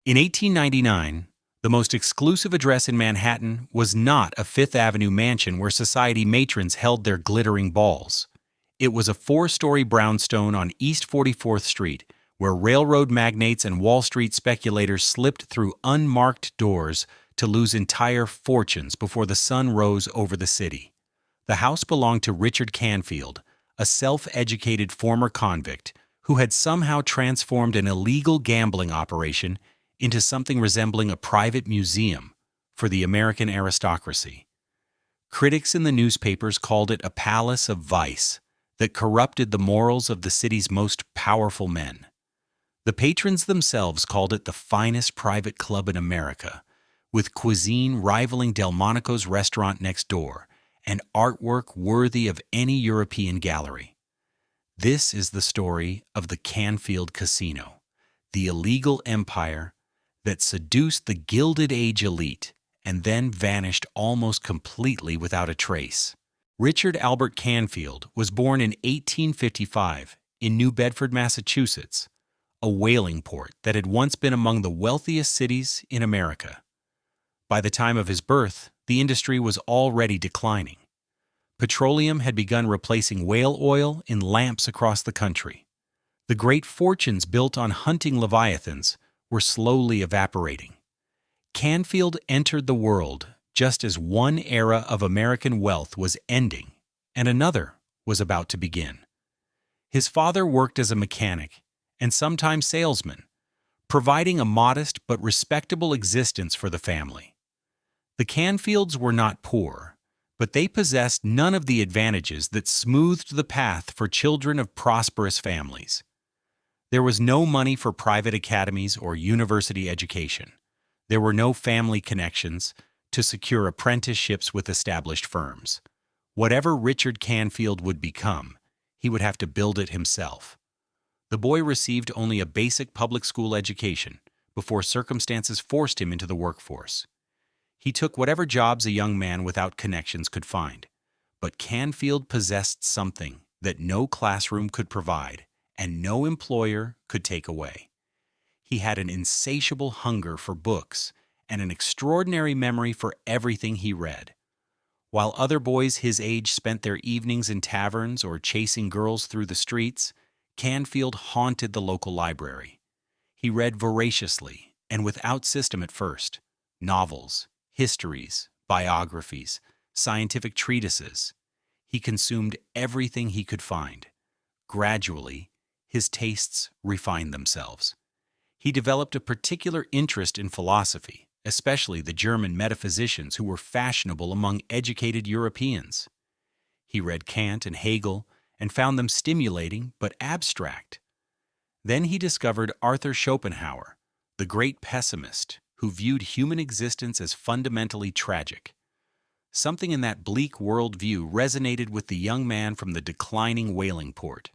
In 1899, the most exclusive address in Manhattan was not a Fifth Avenue mansion where society matrons held their glittering balls. It was a four-story brownstone on East 44th Street, where railroad magnates and Wall Street speculators slipped through unmarked doors to lose entire fortunes before the sun rose over the city. The house belonged to Richard Canfield, a self-educated former convict who had somehow transformed an illegal gambling operation into something resembling a private museum for the American aristocracy. Critics in the newspapers called it a palace of vice that corrupted the morals of the city's most powerful men. The patrons themselves called it the finest private club in America, with cuisine rivaling Delmonico's restaurant next door and artwork worthy of any European gallery. This is the story of the Canfield Casino, the illegal empire that seduced the Gilded Age elite and then vanished almost completely without a trace. Richard Albert Canfield was born in 1855 in New Bedford, Massachusetts, a whaling port that had once been among the wealthiest cities in America. By the time of his birth, the industry was already declining. Petroleum had begun replacing whale oil in lamps across the country. The great fortunes built on hunting leviathans were slowly evaporating. Canfield entered the world just as one era of American wealth was ending and another was about to begin. His father worked as a mechanic and sometimes salesman, providing a modest but respectable existence for the family. The Canfields were not poor, but they possessed none of the advantages that smoothed the path for children of prosperous families. There was no money for private academies or university education. There were no family connections to secure apprenticeships with established firms. Whatever Richard Canfield would become, he would have to build it himself. The boy received only a basic public school education before circumstances forced him into the workforce. He took whatever jobs a young man without connections could find, but Canfield possessed something that no classroom could provide and no employer could take away. He had an insatiable hunger for books and an extraordinary memory for everything he read. While other boys his age spent their evenings in taverns or chasing girls through the streets, Canfield haunted the local library. He read voraciously and without system at first: novels, histories, biographies, scientific treatises. He consumed everything he could find. Gradually, his tastes refined themselves. He developed a particular interest in philosophy, especially the German metaphysicians who were fashionable among educated Europeans. He read Kant and Hegel and found them stimulating but abstract. Then he discovered Arthur Schopenhauer, the great pessimist who viewed human existence as fundamentally tragic. Something in that bleak worldview resonated with the young man from the declining whaling port.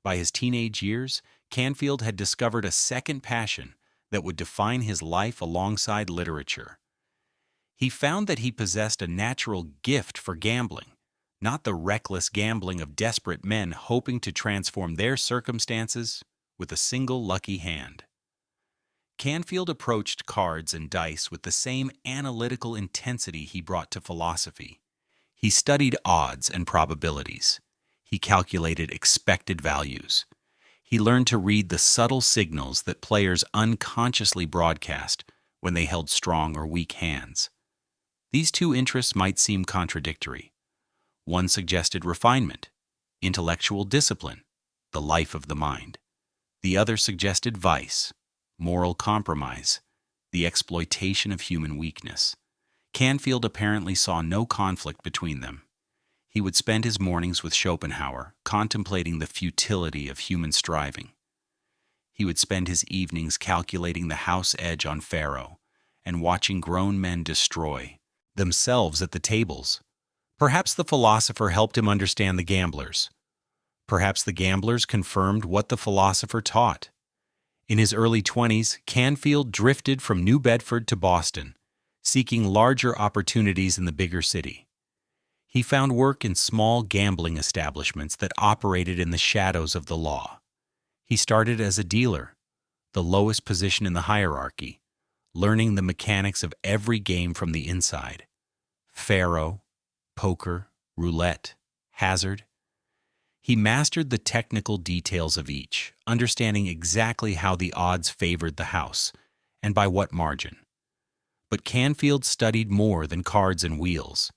By his teenage years, Canfield had discovered a second passion that would define his life alongside literature. He found that he possessed a natural gift for gambling, not the reckless gambling of desperate men hoping to transform their circumstances with a single lucky hand. Canfield approached cards and dice with the same analytical intensity he brought to philosophy. He studied odds and probabilities. He calculated expected values. He learned to read the subtle signals that players unconsciously broadcast when they held strong or weak hands. These two interests might seem contradictory. One suggested refinement, intellectual discipline, the life of the mind. The other suggested vice, moral compromise, the exploitation of human weakness. Canfield apparently saw no conflict between them. He would spend his mornings with Schopenhauer, contemplating the futility of human striving. He would spend his evenings calculating the house edge on faro and watching grown men destroy themselves at the tables. Perhaps the philosopher helped him understand the gamblers. Perhaps the gamblers confirmed what the philosopher taught. In his early 20s, Canfield drifted from New Bedford to Boston, seeking larger opportunities in the bigger city. He found work in small gambling establishments that operated in the shadows of the law. He started as a dealer, the lowest position in the hierarchy, learning the mechanics of every game from the inside. Faro, poker, roulette, hazard. He mastered the technical details of each, understanding exactly how the odds favored the house, and by what margin. But Canfield studied more than cards and wheels.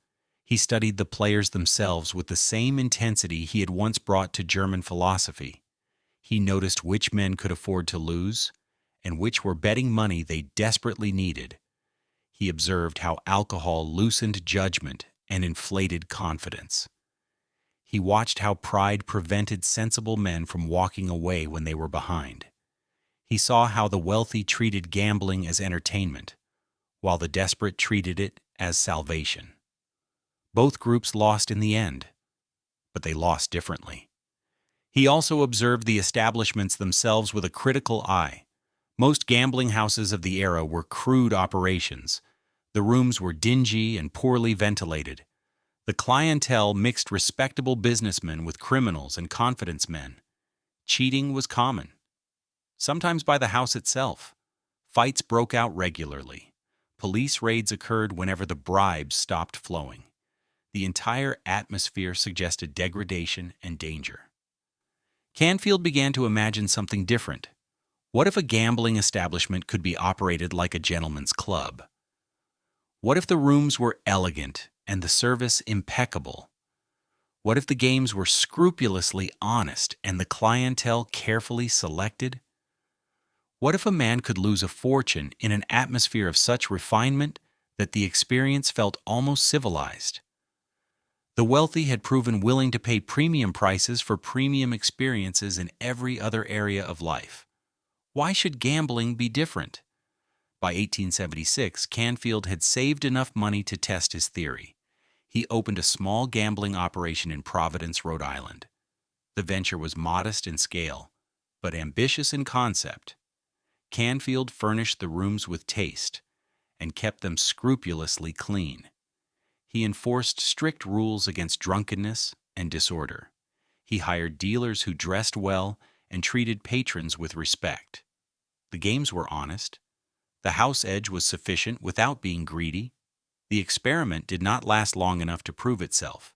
He studied the players themselves with the same intensity he had once brought to German philosophy. He noticed which men could afford to lose, and which were betting money they desperately needed. He observed how alcohol loosened judgment and inflated confidence. He watched how pride prevented sensible men from walking away when they were behind. He saw how the wealthy treated gambling as entertainment, while the desperate treated it as salvation. Both groups lost in the end, but they lost differently. He also observed the establishments themselves with a critical eye. Most gambling houses of the era were crude operations. The rooms were dingy and poorly ventilated. The clientele mixed respectable businessmen with criminals and confidence men. Cheating was common, sometimes by the house itself. Fights broke out regularly. Police raids occurred whenever the bribes stopped flowing. The entire atmosphere suggested degradation and danger. Canfield began to imagine something different. What if a gambling establishment could be operated like a gentleman's club? What if the rooms were elegant and the service impeccable? What if the games were scrupulously honest and the clientele carefully selected? What if a man could lose a fortune in an atmosphere of such refinement that the experience felt almost civilized? The wealthy had proven willing to pay premium prices for premium experiences in every other area of life. Why should gambling be different? By 1876, Canfield had saved enough money to test his theory. He opened a small gambling operation in Providence, Rhode Island. The venture was modest in scale, but ambitious in concept. Canfield furnished the rooms with taste and kept them scrupulously clean. He enforced strict rules against drunkenness and disorder. He hired dealers who dressed well and treated patrons with respect. The games were honest. The house edge was sufficient without being greedy. The experiment did not last long enough to prove itself.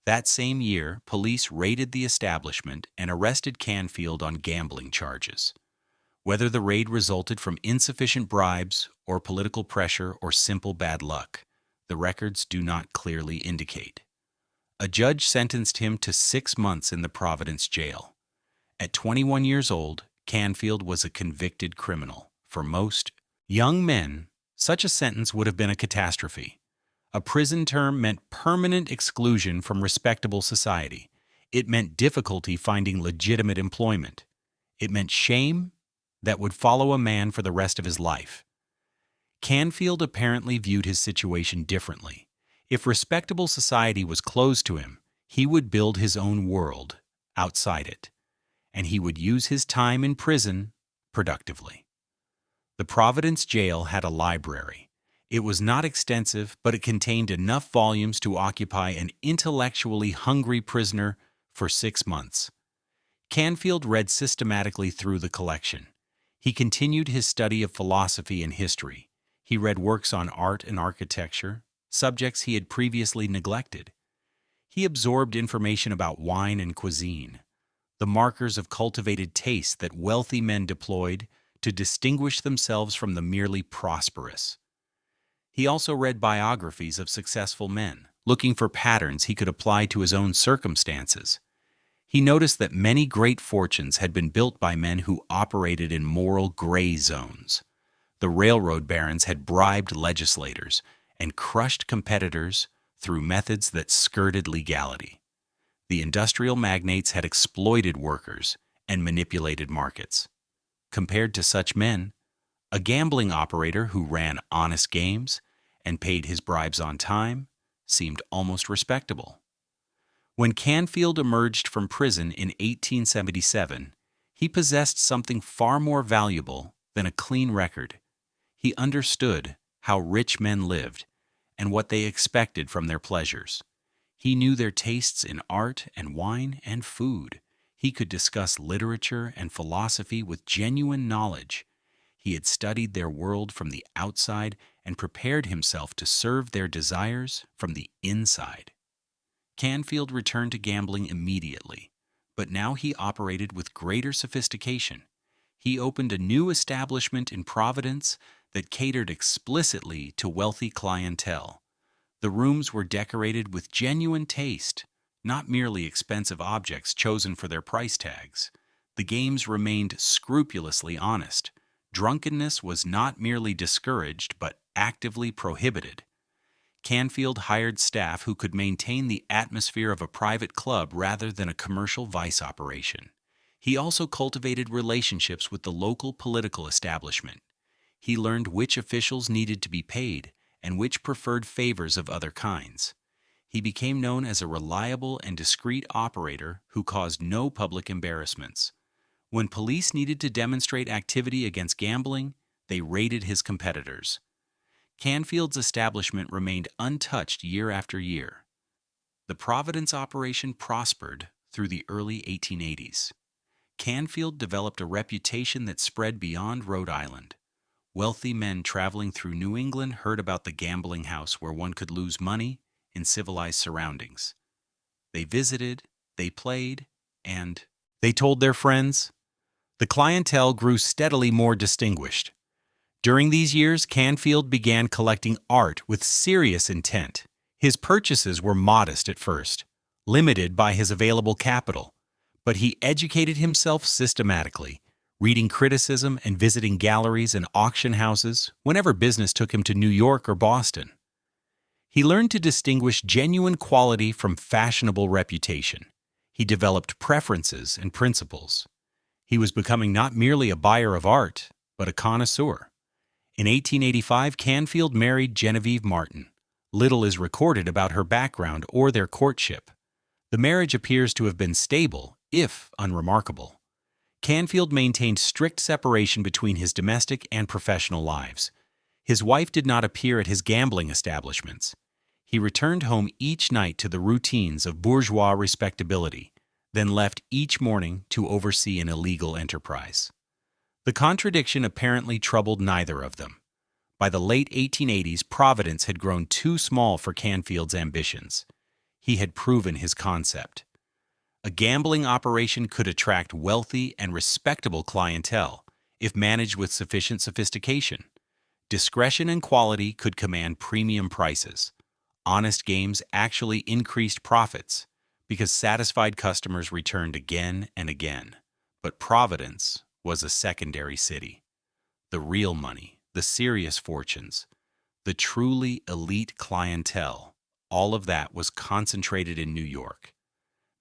That same year, police raided the establishment and arrested Canfield on gambling charges. Whether the raid resulted from insufficient bribes or political pressure or simple bad luck, the records do not clearly indicate. A judge sentenced him to 6 months in the Providence jail. At 21 years old, Canfield was a convicted criminal. For most young men, such a sentence would have been a catastrophe. A prison term meant permanent exclusion from respectable society. It meant difficulty finding legitimate employment. It meant shame that would follow a man for the rest of his life. Canfield apparently viewed his situation differently. If respectable society was closed to him, he would build his own world outside it, and he would use his time in prison productively. The Providence jail had a library. It was not extensive, but it contained enough volumes to occupy an intellectually hungry prisoner for 6 months. Canfield read systematically through the collection. He continued his study of philosophy and history. He read works on art and architecture, subjects he had previously neglected. He absorbed information about wine and cuisine, the markers of cultivated taste that wealthy men deployed to distinguish themselves from the merely prosperous. He also read biographies of successful men, looking for patterns he could apply to his own circumstances. He noticed that many great fortunes had been built by men who operated in moral gray zones. The railroad barons had bribed legislators and crushed competitors through methods that skirted legality. The industrial magnates had exploited workers and manipulated markets. Compared to such men, a gambling operator who ran honest games and paid his bribes on time seemed almost respectable. When Canfield emerged from prison in 1877, he possessed something far more valuable than a clean record. He understood how rich men lived and what they expected from their pleasures. He knew their tastes in art and wine and food. He could discuss literature and philosophy with genuine knowledge. He had studied their world from the outside and prepared himself to serve their desires from the inside. Canfield returned to gambling immediately, but now he operated with greater sophistication. He opened a new establishment in Providence that catered explicitly to wealthy clientele. The rooms were decorated with genuine taste, not merely expensive objects chosen for their price tags. The games remained scrupulously honest. Drunkenness was not merely discouraged but actively prohibited. Canfield hired staff who could maintain the atmosphere of a private club rather than a commercial vice operation. He also cultivated relationships with the local political establishment. He learned which officials needed to be paid and which preferred favors of other kinds. He became known as a reliable and discreet operator who caused no public embarrassments. When police needed to demonstrate activity against gambling, they raided his competitors. Canfield's establishment remained untouched year after year. The Providence operation prospered through the early 1880s. Canfield developed a reputation that spread beyond Rhode Island. Wealthy men traveling through New England heard about the gambling house where one could lose money in civilized surroundings. They visited, they played, and they told their friends. The clientele grew steadily more distinguished. During these years, Canfield began collecting art with serious intent. His purchases were modest at first, limited by his available capital, but he educated himself systematically, reading criticism and visiting galleries and auction houses whenever business took him to New York or Boston. He learned to distinguish genuine quality from fashionable reputation. He developed preferences and principles. He was becoming not merely a buyer of art, but a connoisseur. In 1885, Canfield married Genevieve Martin. Little is recorded about her background or their courtship. The marriage appears to have been stable, if unremarkable. Canfield maintained strict separation between his domestic and professional lives. His wife did not appear at his gambling establishments. He returned home each night to the routines of bourgeois respectability, then left each morning to oversee an illegal enterprise. The contradiction apparently troubled neither of them. By the late 1880s, Providence had grown too small for Canfield's ambitions. He had proven his concept. A gambling operation could attract wealthy and respectable clientele if managed with sufficient sophistication. Discretion and quality could command premium prices. Honest games actually increased profits because satisfied customers returned again and again. But Providence was a secondary city. The real money, the serious fortunes, the truly elite clientele, all of that was concentrated in New York.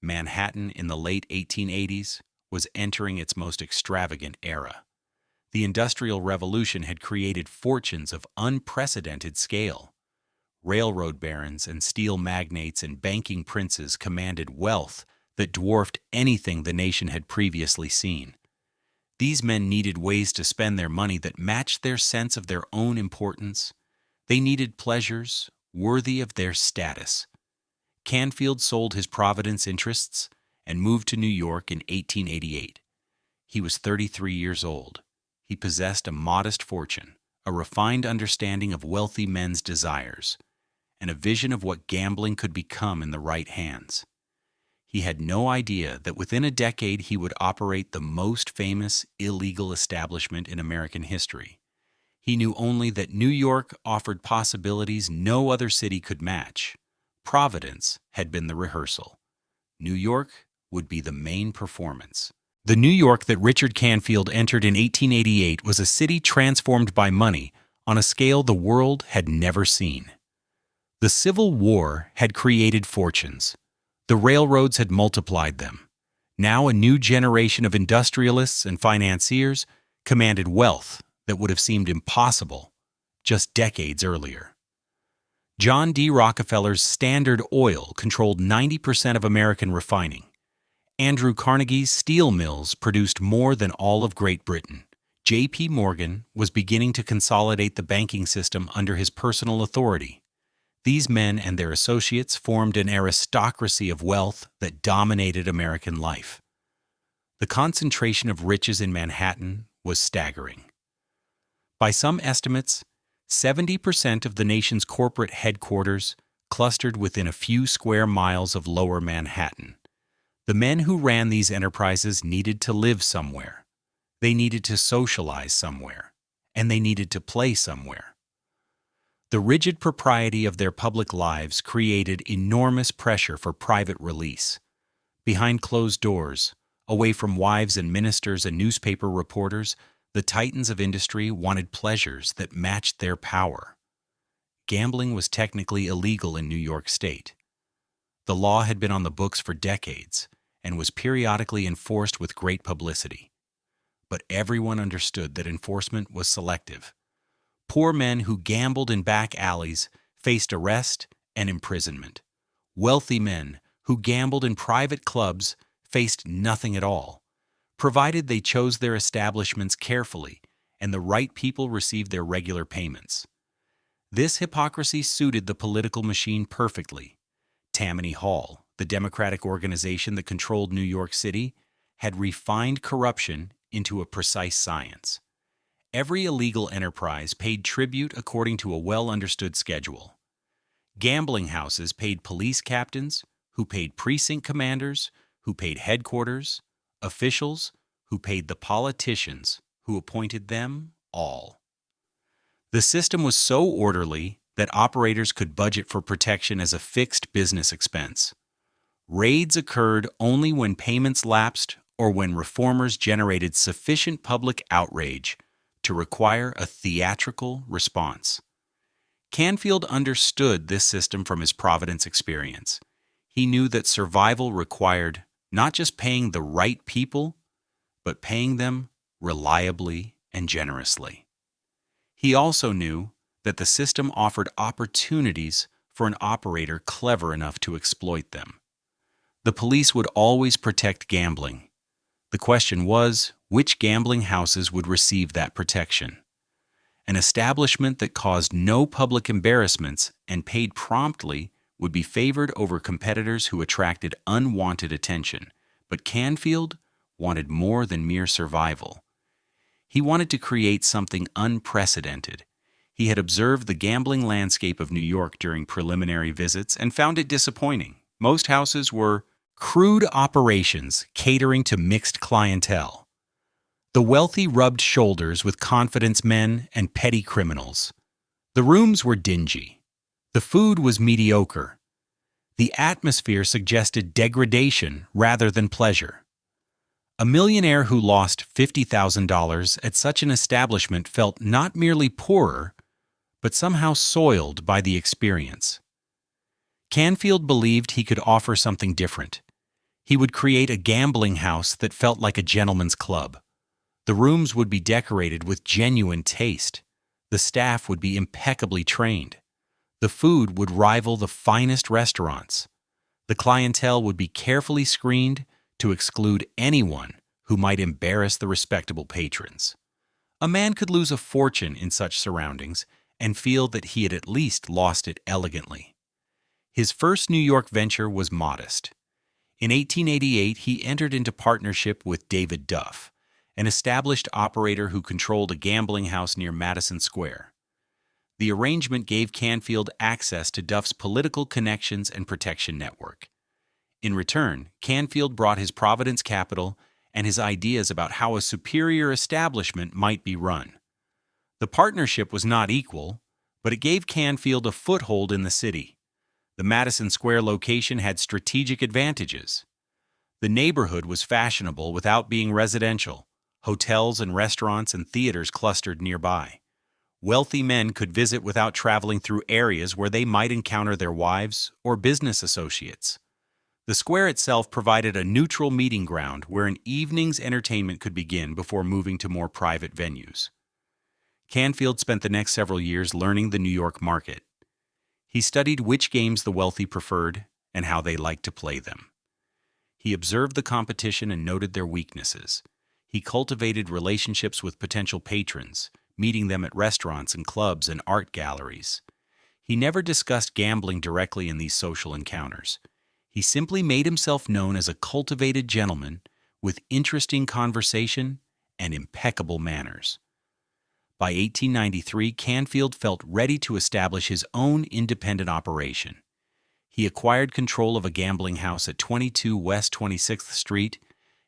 Manhattan in the late 1880s was entering its most extravagant era. The Industrial Revolution had created fortunes of unprecedented scale. Railroad barons and steel magnates and banking princes commanded wealth that dwarfed anything the nation had previously seen. These men needed ways to spend their money that matched their sense of their own importance. They needed pleasures worthy of their status. Canfield sold his Providence interests and moved to New York in 1888. He was 33 years old. He possessed a modest fortune, a refined understanding of wealthy men's desires, and a vision of what gambling could become in the right hands. He had no idea that within a decade he would operate the most famous illegal establishment in American history. He knew only that New York offered possibilities no other city could match. Providence had been the rehearsal. New York would be the main performance. The New York that Richard Canfield entered in 1888 was a city transformed by money on a scale the world had never seen. The Civil War had created fortunes. The railroads had multiplied them. Now a new generation of industrialists and financiers commanded wealth that would have seemed impossible just decades earlier. John D. Rockefeller's Standard Oil controlled 90% of American refining. Andrew Carnegie's steel mills produced more than all of Great Britain. J.P. Morgan was beginning to consolidate the banking system under his personal authority. These men and their associates formed an aristocracy of wealth that dominated American life. The concentration of riches in Manhattan was staggering. By some estimates, 70% of the nation's corporate headquarters clustered within a few square miles of Lower Manhattan. The men who ran these enterprises needed to live somewhere. They needed to socialize somewhere, and they needed to play somewhere. The rigid propriety of their public lives created enormous pressure for private release. Behind closed doors, away from wives and ministers and newspaper reporters, the titans of industry wanted pleasures that matched their power. Gambling was technically illegal in New York State. The law had been on the books for decades and was periodically enforced with great publicity. But everyone understood that enforcement was selective. Poor men who gambled in back alleys faced arrest and imprisonment. Wealthy men who gambled in private clubs faced nothing at all, provided they chose their establishments carefully and the right people received their regular payments. This hypocrisy suited the political machine perfectly. Tammany Hall, the Democratic organization that controlled New York City, had refined corruption into a precise science. Every illegal enterprise paid tribute according to a well-understood schedule. Gambling houses paid police captains, who paid precinct commanders, who paid headquarters, officials, who paid the politicians, who appointed them all. The system was so orderly that operators could budget for protection as a fixed business expense. Raids occurred only when payments lapsed or when reformers generated sufficient public outrage to require a theatrical response. Canfield understood this system from his Providence experience. He knew that survival required not just paying the right people, but paying them reliably and generously. He also knew that the system offered opportunities for an operator clever enough to exploit them. The police would always protect gambling. The question was, which gambling houses would receive that protection? An establishment that caused no public embarrassments and paid promptly would be favored over competitors who attracted unwanted attention, but Canfield wanted more than mere survival. He wanted to create something unprecedented. He had observed the gambling landscape of New York during preliminary visits and found it disappointing. Most houses were crude operations catering to mixed clientele. The wealthy rubbed shoulders with confidence men and petty criminals. The rooms were dingy. The food was mediocre. The atmosphere suggested degradation rather than pleasure. A millionaire who lost $50,000 at such an establishment felt not merely poorer, but somehow soiled by the experience. Canfield believed he could offer something different. He would create a gambling house that felt like a gentleman's club. The rooms would be decorated with genuine taste. The staff would be impeccably trained. The food would rival the finest restaurants. The clientele would be carefully screened to exclude anyone who might embarrass the respectable patrons. A man could lose a fortune in such surroundings and feel that he had at least lost it elegantly. His first New York venture was modest. In 1888, he entered into partnership with David Duff, an established operator who controlled a gambling house near Madison Square. The arrangement gave Canfield access to Duff's political connections and protection network. In return, Canfield brought his Providence capital and his ideas about how a superior establishment might be run. The partnership was not equal, but it gave Canfield a foothold in the city. The Madison Square location had strategic advantages. The neighborhood was fashionable without being residential. Hotels and restaurants and theaters clustered nearby. Wealthy men could visit without traveling through areas where they might encounter their wives or business associates. The square itself provided a neutral meeting ground where an evening's entertainment could begin before moving to more private venues. Canfield spent the next several years learning the New York market. He studied which games the wealthy preferred and how they liked to play them. He observed the competition and noted their weaknesses. He cultivated relationships with potential patrons, meeting them at restaurants and clubs and art galleries. He never discussed gambling directly in these social encounters. He simply made himself known as a cultivated gentleman with interesting conversation and impeccable manners. By 1893, Canfield felt ready to establish his own independent operation. He acquired control of a gambling house at 22 West 26th Street,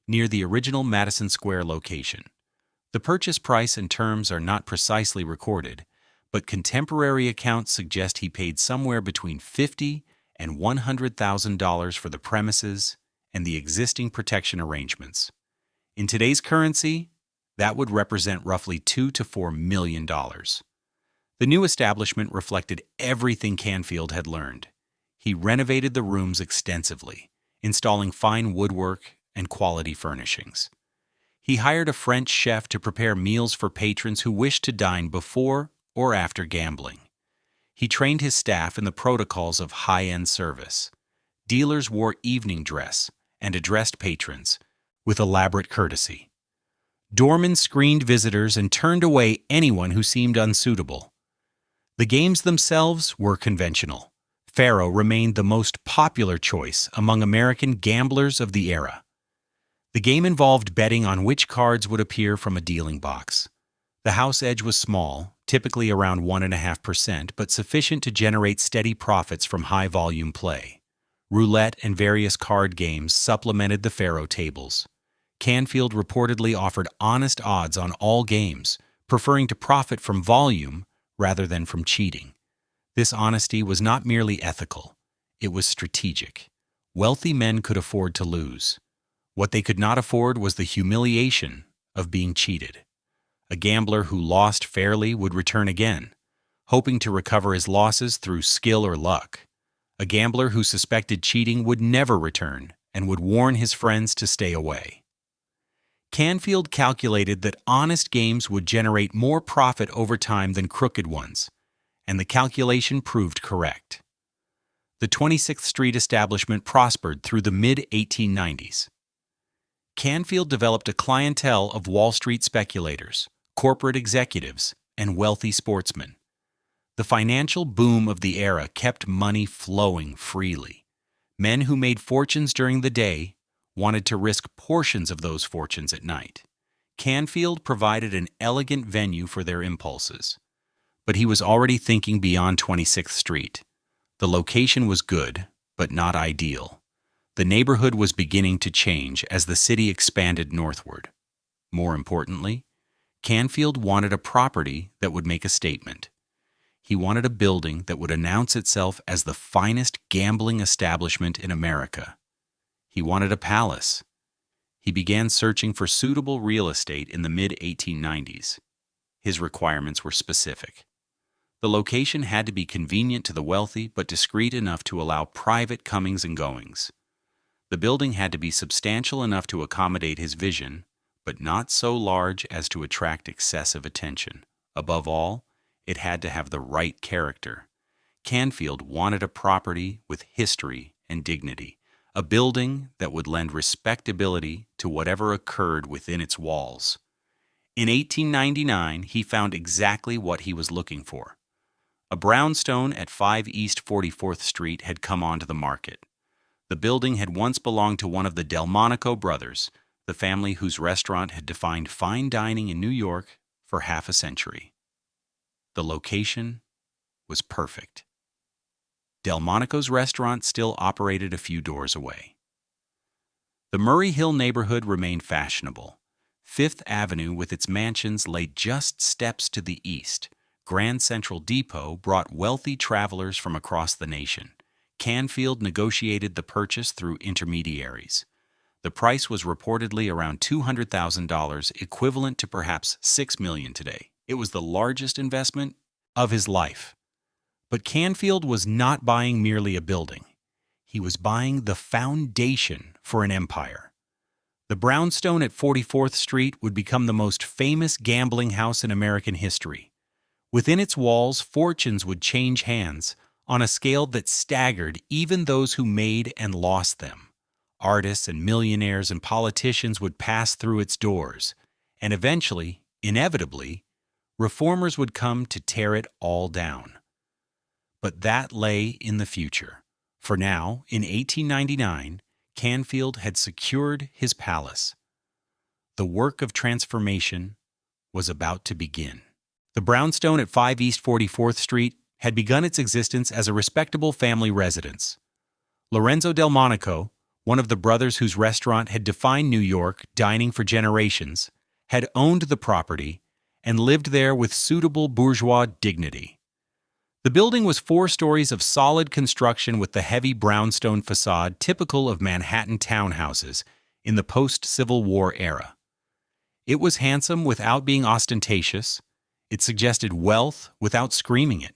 near the original Madison Square location. The purchase price and terms are not precisely recorded, but contemporary accounts suggest he paid somewhere between $50,000 and $100,000 for the premises and the existing protection arrangements. In today's currency, that would represent roughly $2 to $4 million. The new establishment reflected everything Canfield had learned. He renovated the rooms extensively, installing fine woodwork and quality furnishings. He hired a French chef to prepare meals for patrons who wished to dine before or after gambling. He trained his staff in the protocols of high-end service. Dealers wore evening dress and addressed patrons with elaborate courtesy. Doormen screened visitors and turned away anyone who seemed unsuitable. The games themselves were conventional. Faro remained the most popular choice among American gamblers of the era. The game involved betting on which cards would appear from a dealing box. The house edge was small, typically around 1.5%, but sufficient to generate steady profits from high-volume play. Roulette and various card games supplemented the Faro tables. Canfield reportedly offered honest odds on all games, preferring to profit from volume rather than from cheating. This honesty was not merely ethical, it was strategic. Wealthy men could afford to lose. What they could not afford was the humiliation of being cheated. A gambler who lost fairly would return again, hoping to recover his losses through skill or luck. A gambler who suspected cheating would never return and would warn his friends to stay away. Canfield calculated that honest games would generate more profit over time than crooked ones, and the calculation proved correct. The 26th Street establishment prospered through the mid-1890s. Canfield developed a clientele of Wall Street speculators, corporate executives, and wealthy sportsmen. The financial boom of the era kept money flowing freely. Men who made fortunes during the day wanted to risk portions of those fortunes at night. Canfield provided an elegant venue for their impulses. But he was already thinking beyond 26th Street. The location was good, but not ideal. The neighborhood was beginning to change as the city expanded northward. More importantly, Canfield wanted a property that would make a statement. He wanted a building that would announce itself as the finest gambling establishment in America. He wanted a palace. He began searching for suitable real estate in the mid-1890s. His requirements were specific. The location had to be convenient to the wealthy but discreet enough to allow private comings and goings. The building had to be substantial enough to accommodate his vision, but not so large as to attract excessive attention. Above all, it had to have the right character. Canfield wanted a property with history and dignity, a building that would lend respectability to whatever occurred within its walls. In 1899, he found exactly what he was looking for. A brownstone at 5 East 44th Street had come onto the market. The building had once belonged to one of the Delmonico brothers, the family whose restaurant had defined fine dining in New York for half a century. The location was perfect. Delmonico's restaurant still operated a few doors away. The Murray Hill neighborhood remained fashionable. Fifth Avenue with its mansions lay just steps to the east. Grand Central Depot brought wealthy travelers from across the nation. Canfield negotiated the purchase through intermediaries. The price was reportedly around $200,000, equivalent to perhaps $6 million today. It was the largest investment of his life. But Canfield was not buying merely a building. He was buying the foundation for an empire. The brownstone at 44th Street would become the most famous gambling house in American history. Within its walls, fortunes would change hands on a scale that staggered even those who made and lost them. Artists and millionaires and politicians would pass through its doors, and eventually, inevitably, reformers would come to tear it all down. But that lay in the future. For now, in 1899, Canfield had secured his palace. The work of transformation was about to begin. The brownstone at 5 East 44th Street had begun its existence as a respectable family residence. Lorenzo Delmonico, one of the brothers whose restaurant had defined New York dining for generations, had owned the property and lived there with suitable bourgeois dignity. The building was 4 stories of solid construction with the heavy brownstone facade typical of Manhattan townhouses in the post-Civil War era. It was handsome without being ostentatious. It suggested wealth without screaming it.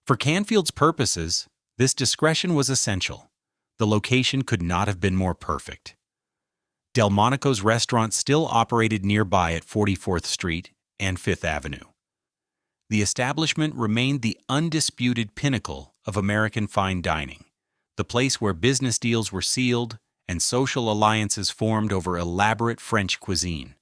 For Canfield's purposes, this discretion was essential. The location could not have been more perfect. Delmonico's restaurant still operated nearby at 44th Street and 5th Avenue. The establishment remained the undisputed pinnacle of American fine dining, the place where business deals were sealed and social alliances formed over elaborate French cuisine.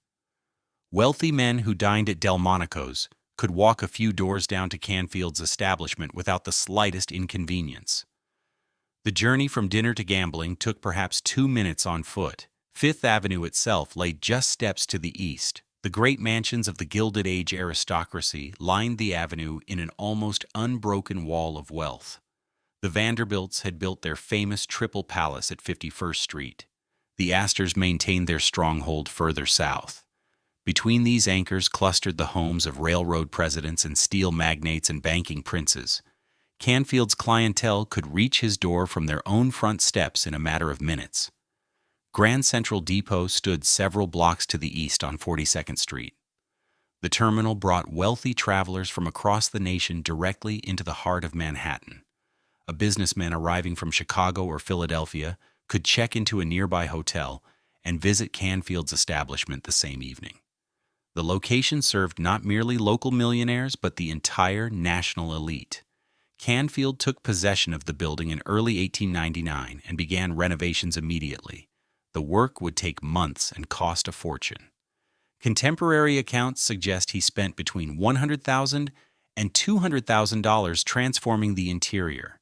Wealthy men who dined at Delmonico's could walk a few doors down to Canfield's establishment without the slightest inconvenience. The journey from dinner to gambling took perhaps 2 minutes on foot. 5th Avenue itself lay just steps to the east. The great mansions of the Gilded Age aristocracy lined the avenue in an almost unbroken wall of wealth. The Vanderbilts had built their famous Triple Palace at 51st Street. The Astors maintained their stronghold further south. Between these anchors clustered the homes of railroad presidents and steel magnates and banking princes. Canfield's clientele could reach his door from their own front steps in a matter of minutes. Grand Central Depot stood several blocks to the east on 42nd Street. The terminal brought wealthy travelers from across the nation directly into the heart of Manhattan. A businessman arriving from Chicago or Philadelphia could check into a nearby hotel and visit Canfield's establishment the same evening. The location served not merely local millionaires but the entire national elite. Canfield took possession of the building in early 1899 and began renovations immediately. The work would take months and cost a fortune. Contemporary accounts suggest he spent between $100,000 and $200,000 transforming the interior.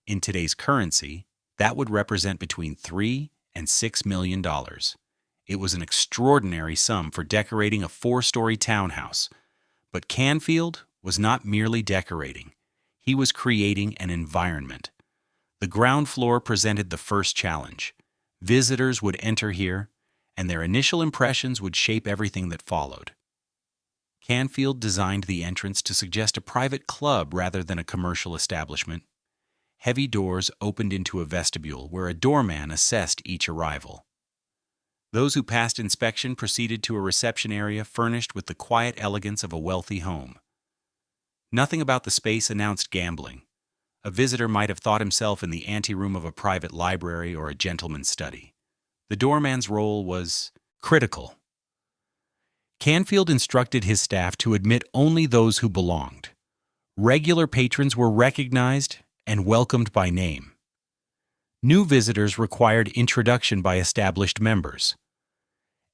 In today's currency, that would represent between $3 and $6 million. It was an extraordinary sum for decorating a 4-story townhouse. But Canfield was not merely decorating. He was creating an environment. The ground floor presented the first challenge. Visitors would enter here, and their initial impressions would shape everything that followed. Canfield designed the entrance to suggest a private club rather than a commercial establishment. Heavy doors opened into a vestibule where a doorman assessed each arrival. Those who passed inspection proceeded to a reception area furnished with the quiet elegance of a wealthy home. Nothing about the space announced gambling. A visitor might have thought himself in the anteroom of a private library or a gentleman's study. The doorman's role was critical. Canfield instructed his staff to admit only those who belonged. Regular patrons were recognized and welcomed by name. New visitors required introduction by established members.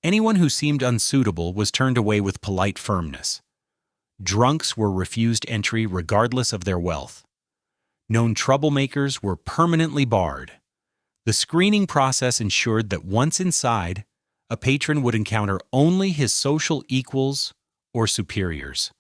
Anyone who seemed unsuitable was turned away with polite firmness. Drunks were refused entry regardless of their wealth. Known troublemakers were permanently barred. The screening process ensured that once inside, a patron would encounter only his social equals or superiors.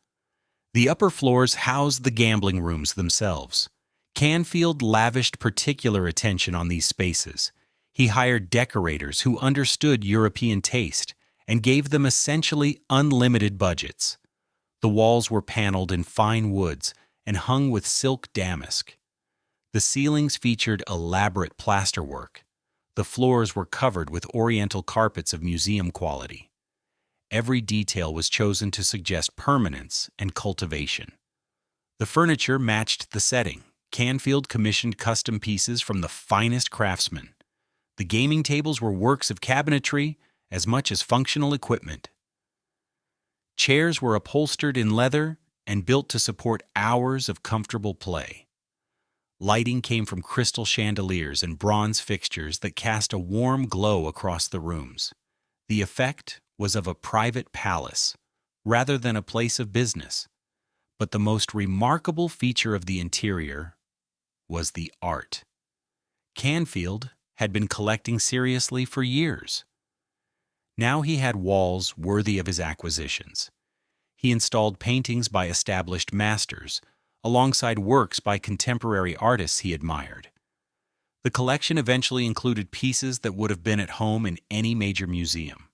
The upper floors housed the gambling rooms themselves. Canfield lavished particular attention on these spaces. He hired decorators who understood European taste and gave them essentially unlimited budgets. The walls were paneled in fine woods and hung with silk damask. The ceilings featured elaborate plasterwork. The floors were covered with oriental carpets of museum quality. Every detail was chosen to suggest permanence and cultivation. The furniture matched the setting. Canfield commissioned custom pieces from the finest craftsmen. The gaming tables were works of cabinetry as much as functional equipment. Chairs were upholstered in leather and built to support hours of comfortable play. Lighting came from crystal chandeliers and bronze fixtures that cast a warm glow across the rooms. The effect was of a private palace, rather than a place of business. But the most remarkable feature of the interior was the art. Canfield had been collecting seriously for years. Now he had walls worthy of his acquisitions. He installed paintings by established masters, alongside works by contemporary artists he admired. The collection eventually included pieces that would have been at home in any major museum.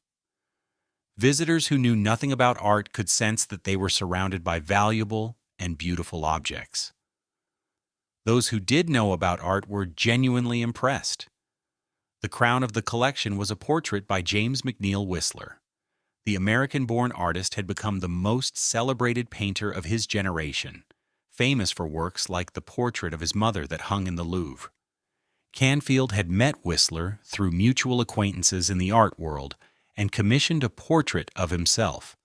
Visitors who knew nothing about art could sense that they were surrounded by valuable and beautiful objects. Those who did know about art were genuinely impressed. The crown of the collection was a portrait by James McNeill Whistler. The American-born artist had become the most celebrated painter of his generation, famous for works like the portrait of his mother that hung in the Louvre. Canfield had met Whistler through mutual acquaintances in the art world and commissioned a portrait of himself.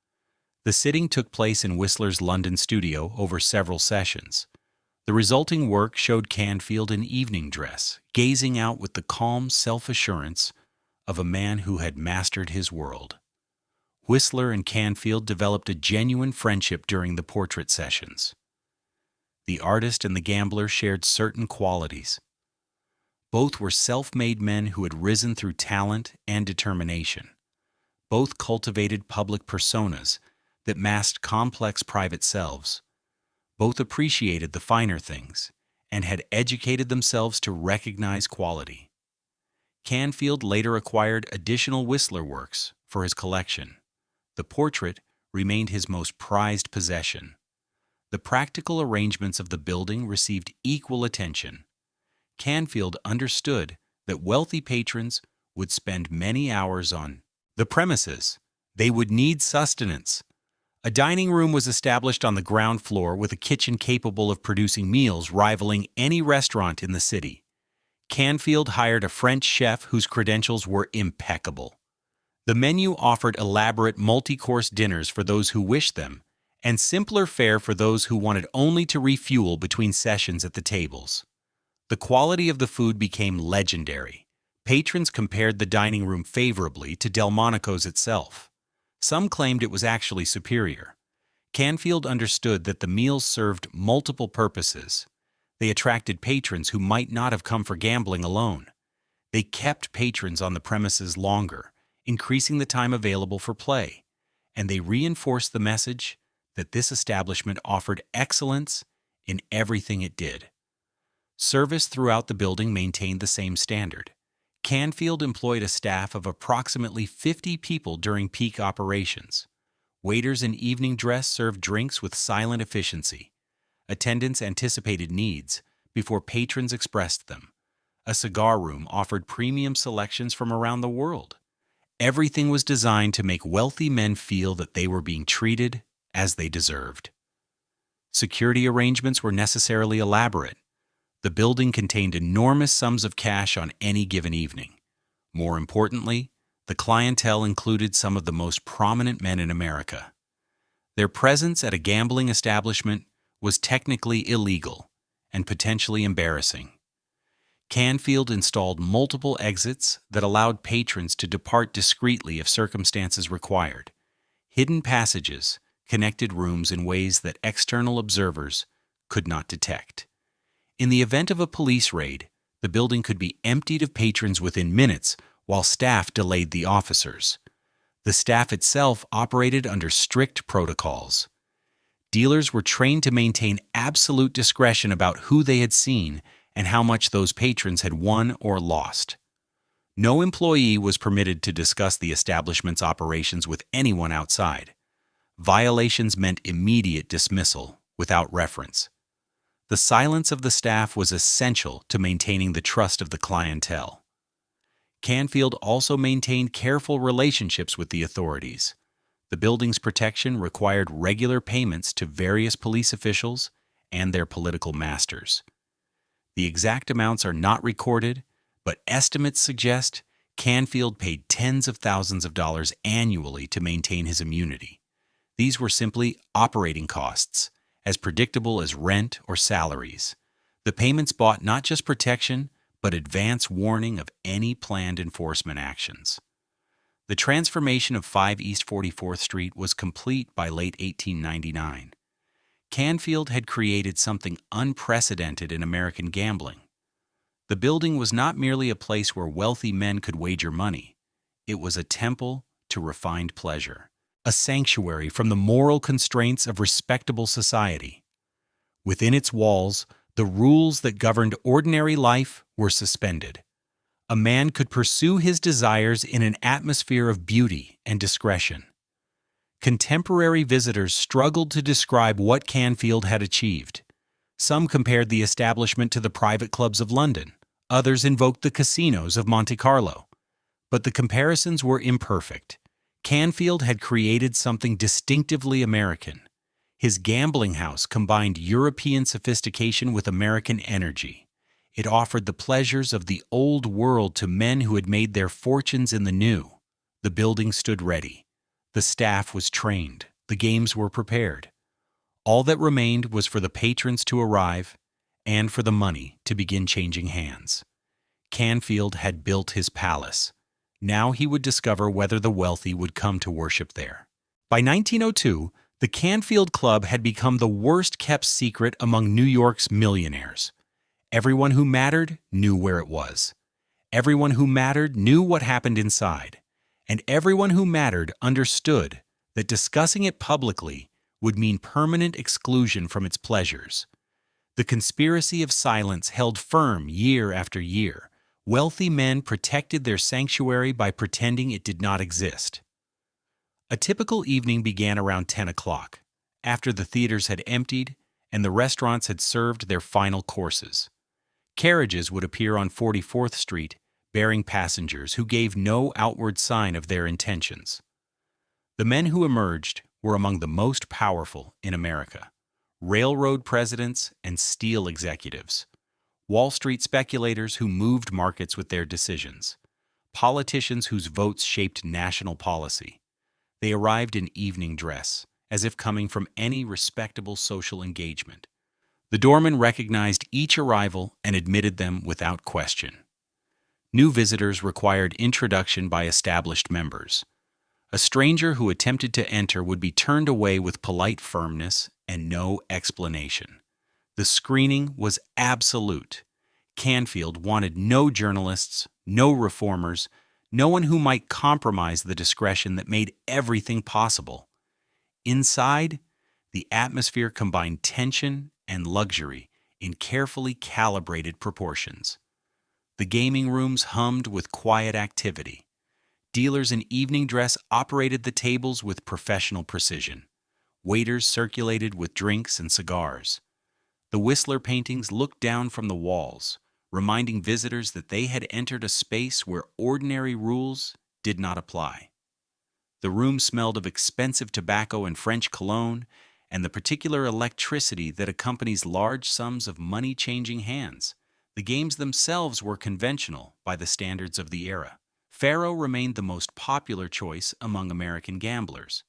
The sitting took place in Whistler's London studio over several sessions. The resulting work showed Canfield in evening dress, gazing out with the calm self-assurance of a man who had mastered his world. Whistler and Canfield developed a genuine friendship during the portrait sessions. The artist and the gambler shared certain qualities. Both were self-made men who had risen through talent and determination. Both cultivated public personas that masked complex private selves. Both appreciated the finer things and had educated themselves to recognize quality. Canfield later acquired additional Whistler works for his collection. The portrait remained his most prized possession. The practical arrangements of the building received equal attention. Canfield understood that wealthy patrons would spend many hours on the premises. They would need sustenance. A dining room was established on the ground floor with a kitchen capable of producing meals rivaling any restaurant in the city. Canfield hired a French chef whose credentials were impeccable. The menu offered elaborate multi-course dinners for those who wished them, and simpler fare for those who wanted only to refuel between sessions at the tables. The quality of the food became legendary. Patrons compared the dining room favorably to Delmonico's itself. Some claimed it was actually superior. Canfield understood that the meals served multiple purposes. They attracted patrons who might not have come for gambling alone. They kept patrons on the premises longer, increasing the time available for play, and they reinforced the message that this establishment offered excellence in everything it did. Service throughout the building maintained the same standard. Canfield employed a staff of approximately 50 people during peak operations. Waiters in evening dress served drinks with silent efficiency. Attendants anticipated needs before patrons expressed them. A cigar room offered premium selections from around the world. Everything was designed to make wealthy men feel that they were being treated as they deserved. Security arrangements were necessarily elaborate. The building contained enormous sums of cash on any given evening. More importantly, the clientele included some of the most prominent men in America. Their presence at a gambling establishment was technically illegal and potentially embarrassing. Canfield installed multiple exits that allowed patrons to depart discreetly if circumstances required. Hidden passages connected rooms in ways that external observers could not detect. In the event of a police raid, the building could be emptied of patrons within minutes while staff delayed the officers. The staff itself operated under strict protocols. Dealers were trained to maintain absolute discretion about who they had seen and how much those patrons had won or lost. No employee was permitted to discuss the establishment's operations with anyone outside. Violations meant immediate dismissal without reference. The silence of the staff was essential to maintaining the trust of the clientele. Canfield also maintained careful relationships with the authorities. The building's protection required regular payments to various police officials and their political masters. The exact amounts are not recorded, but estimates suggest Canfield paid tens of thousands of dollars annually to maintain his immunity. These were simply operating costs, as predictable as rent or salaries. The payments bought not just protection, but advance warning of any planned enforcement actions. The transformation of 5 East 44th Street was complete by late 1899. Canfield had created something unprecedented in American gambling. The building was not merely a place where wealthy men could wager money. It was a temple to refined pleasure, a sanctuary from the moral constraints of respectable society. Within its walls, the rules that governed ordinary life were suspended. A man could pursue his desires in an atmosphere of beauty and discretion. Contemporary visitors struggled to describe what Canfield had achieved. Some compared the establishment to the private clubs of London. Others invoked the casinos of Monte Carlo. But the comparisons were imperfect. Canfield had created something distinctively American. His gambling house combined European sophistication with American energy. It offered the pleasures of the old world to men who had made their fortunes in the new. The building stood ready. The staff was trained. The games were prepared. All that remained was for the patrons to arrive and for the money to begin changing hands. Canfield had built his palace. Now he would discover whether the wealthy would come to worship there. By 1902, the Canfield Club had become the worst-kept secret among New York's millionaires. Everyone who mattered knew where it was. Everyone who mattered knew what happened inside. And everyone who mattered understood that discussing it publicly would mean permanent exclusion from its pleasures. The conspiracy of silence held firm year after year. Wealthy men protected their sanctuary by pretending it did not exist. A typical evening began around 10 o'clock, after the theaters had emptied and the restaurants had served their final courses. Carriages would appear on 44th Street, bearing passengers who gave no outward sign of their intentions. The men who emerged were among the most powerful in America: railroad presidents and steel executives, Wall Street speculators who moved markets with their decisions, politicians whose votes shaped national policy. They arrived in evening dress, as if coming from any respectable social engagement. The doorman recognized each arrival and admitted them without question. New visitors required introduction by established members. A stranger who attempted to enter would be turned away with polite firmness and no explanation. The screening was absolute. Canfield wanted no journalists, no reformers, no one who might compromise the discretion that made everything possible. Inside, the atmosphere combined tension and luxury in carefully calibrated proportions. The gaming rooms hummed with quiet activity. Dealers in evening dress operated the tables with professional precision. Waiters circulated with drinks and cigars. The Whistler paintings looked down from the walls, reminding visitors that they had entered a space where ordinary rules did not apply. The room smelled of expensive tobacco and French cologne, and the particular electricity that accompanies large sums of money changing hands. The games themselves were conventional by the standards of the era. Faro remained the most popular choice among American gamblers.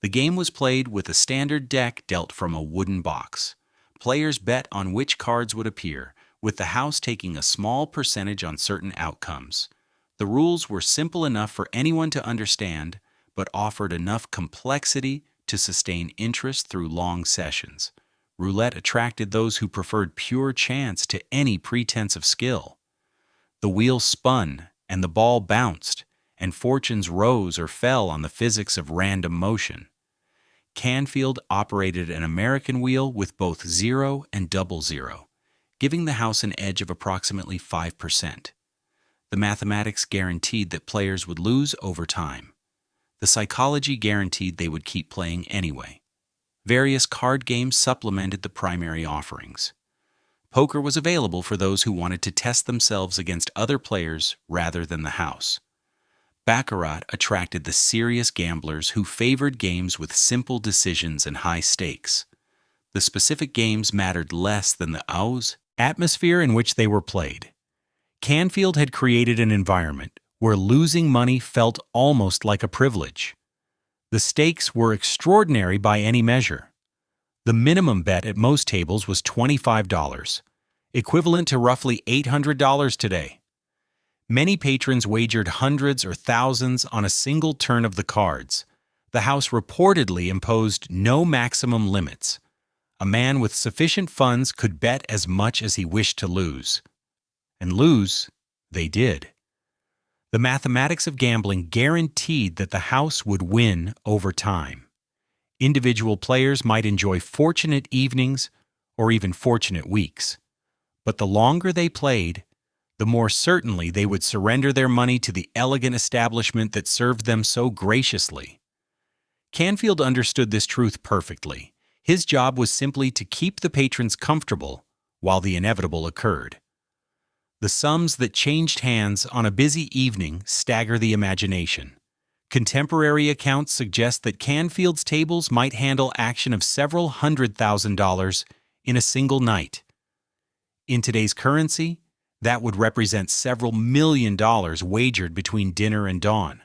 The game was played with a standard deck dealt from a wooden box. Players bet on which cards would appear, with the house taking a small percentage on certain outcomes. The rules were simple enough for anyone to understand, but offered enough complexity to sustain interest through long sessions. Roulette attracted those who preferred pure chance to any pretense of skill. The wheel spun, and the ball bounced, and fortunes rose or fell on the physics of random motion. Canfield operated an American wheel with both 0 and double zero, giving the house an edge of approximately 5%. The mathematics guaranteed that players would lose over time. The psychology guaranteed they would keep playing anyway. Various card games supplemented the primary offerings. Poker was available for those who wanted to test themselves against other players rather than the house. Baccarat attracted the serious gamblers who favored games with simple decisions and high stakes. The specific games mattered less than the atmosphere in which they were played. Canfield had created an environment where losing money felt almost like a privilege. The stakes were extraordinary by any measure. The minimum bet at most tables was $25, equivalent to roughly $800 today. Many patrons wagered hundreds or thousands on a single turn of the cards. The house reportedly imposed no maximum limits. A man with sufficient funds could bet as much as he wished to lose. And lose, they did. The mathematics of gambling guaranteed that the house would win over time. Individual players might enjoy fortunate evenings or even fortunate weeks, but the longer they played, the more certainly they would surrender their money to the elegant establishment that served them so graciously. Canfield understood this truth perfectly. His job was simply to keep the patrons comfortable while the inevitable occurred. The sums that changed hands on a busy evening stagger the imagination. Contemporary accounts suggest that Canfield's tables might handle action of several $100,000 in a single night. In today's currency, that would represent several $1 million wagered between dinner and dawn.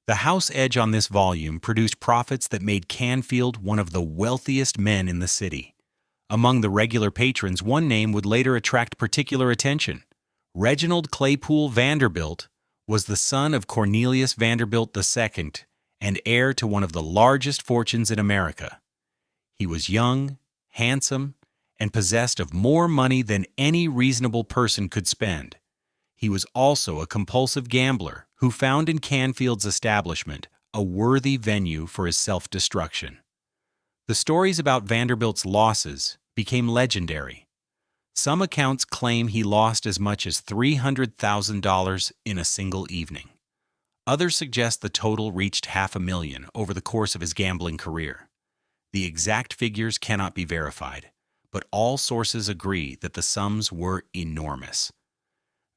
The house edge on this volume produced profits that made Canfield one of the wealthiest men in the city. Among the regular patrons, one name would later attract particular attention. Reginald Claypool Vanderbilt was the son of Cornelius Vanderbilt II and heir to one of the largest fortunes in America. He was young, handsome, and possessed of more money than any reasonable person could spend. He was also a compulsive gambler who found in Canfield's establishment a worthy venue for his self-destruction. The stories about Vanderbilt's losses became legendary. Some accounts claim he lost as much as $300,000 in a single evening. Others suggest the total reached $500,000 over the course of his gambling career. The exact figures cannot be verified, but all sources agree that the sums were enormous.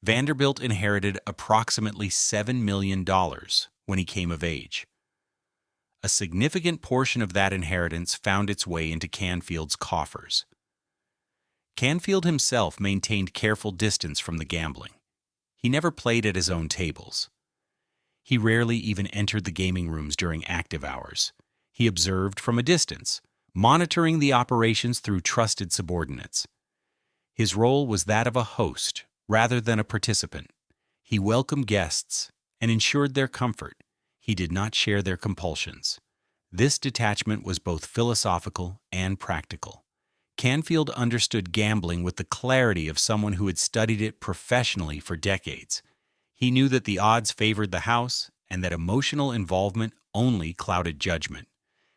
Vanderbilt inherited approximately $7 million when he came of age. A significant portion of that inheritance found its way into Canfield's coffers. Canfield himself maintained careful distance from the gambling. He never played at his own tables. He rarely even entered the gaming rooms during active hours. He observed from a distance, monitoring the operations through trusted subordinates. His role was that of a host rather than a participant. He welcomed guests and ensured their comfort. He did not share their compulsions. This detachment was both philosophical and practical. Canfield understood gambling with the clarity of someone who had studied it professionally for decades. He knew that the odds favored the house and that emotional involvement only clouded judgment.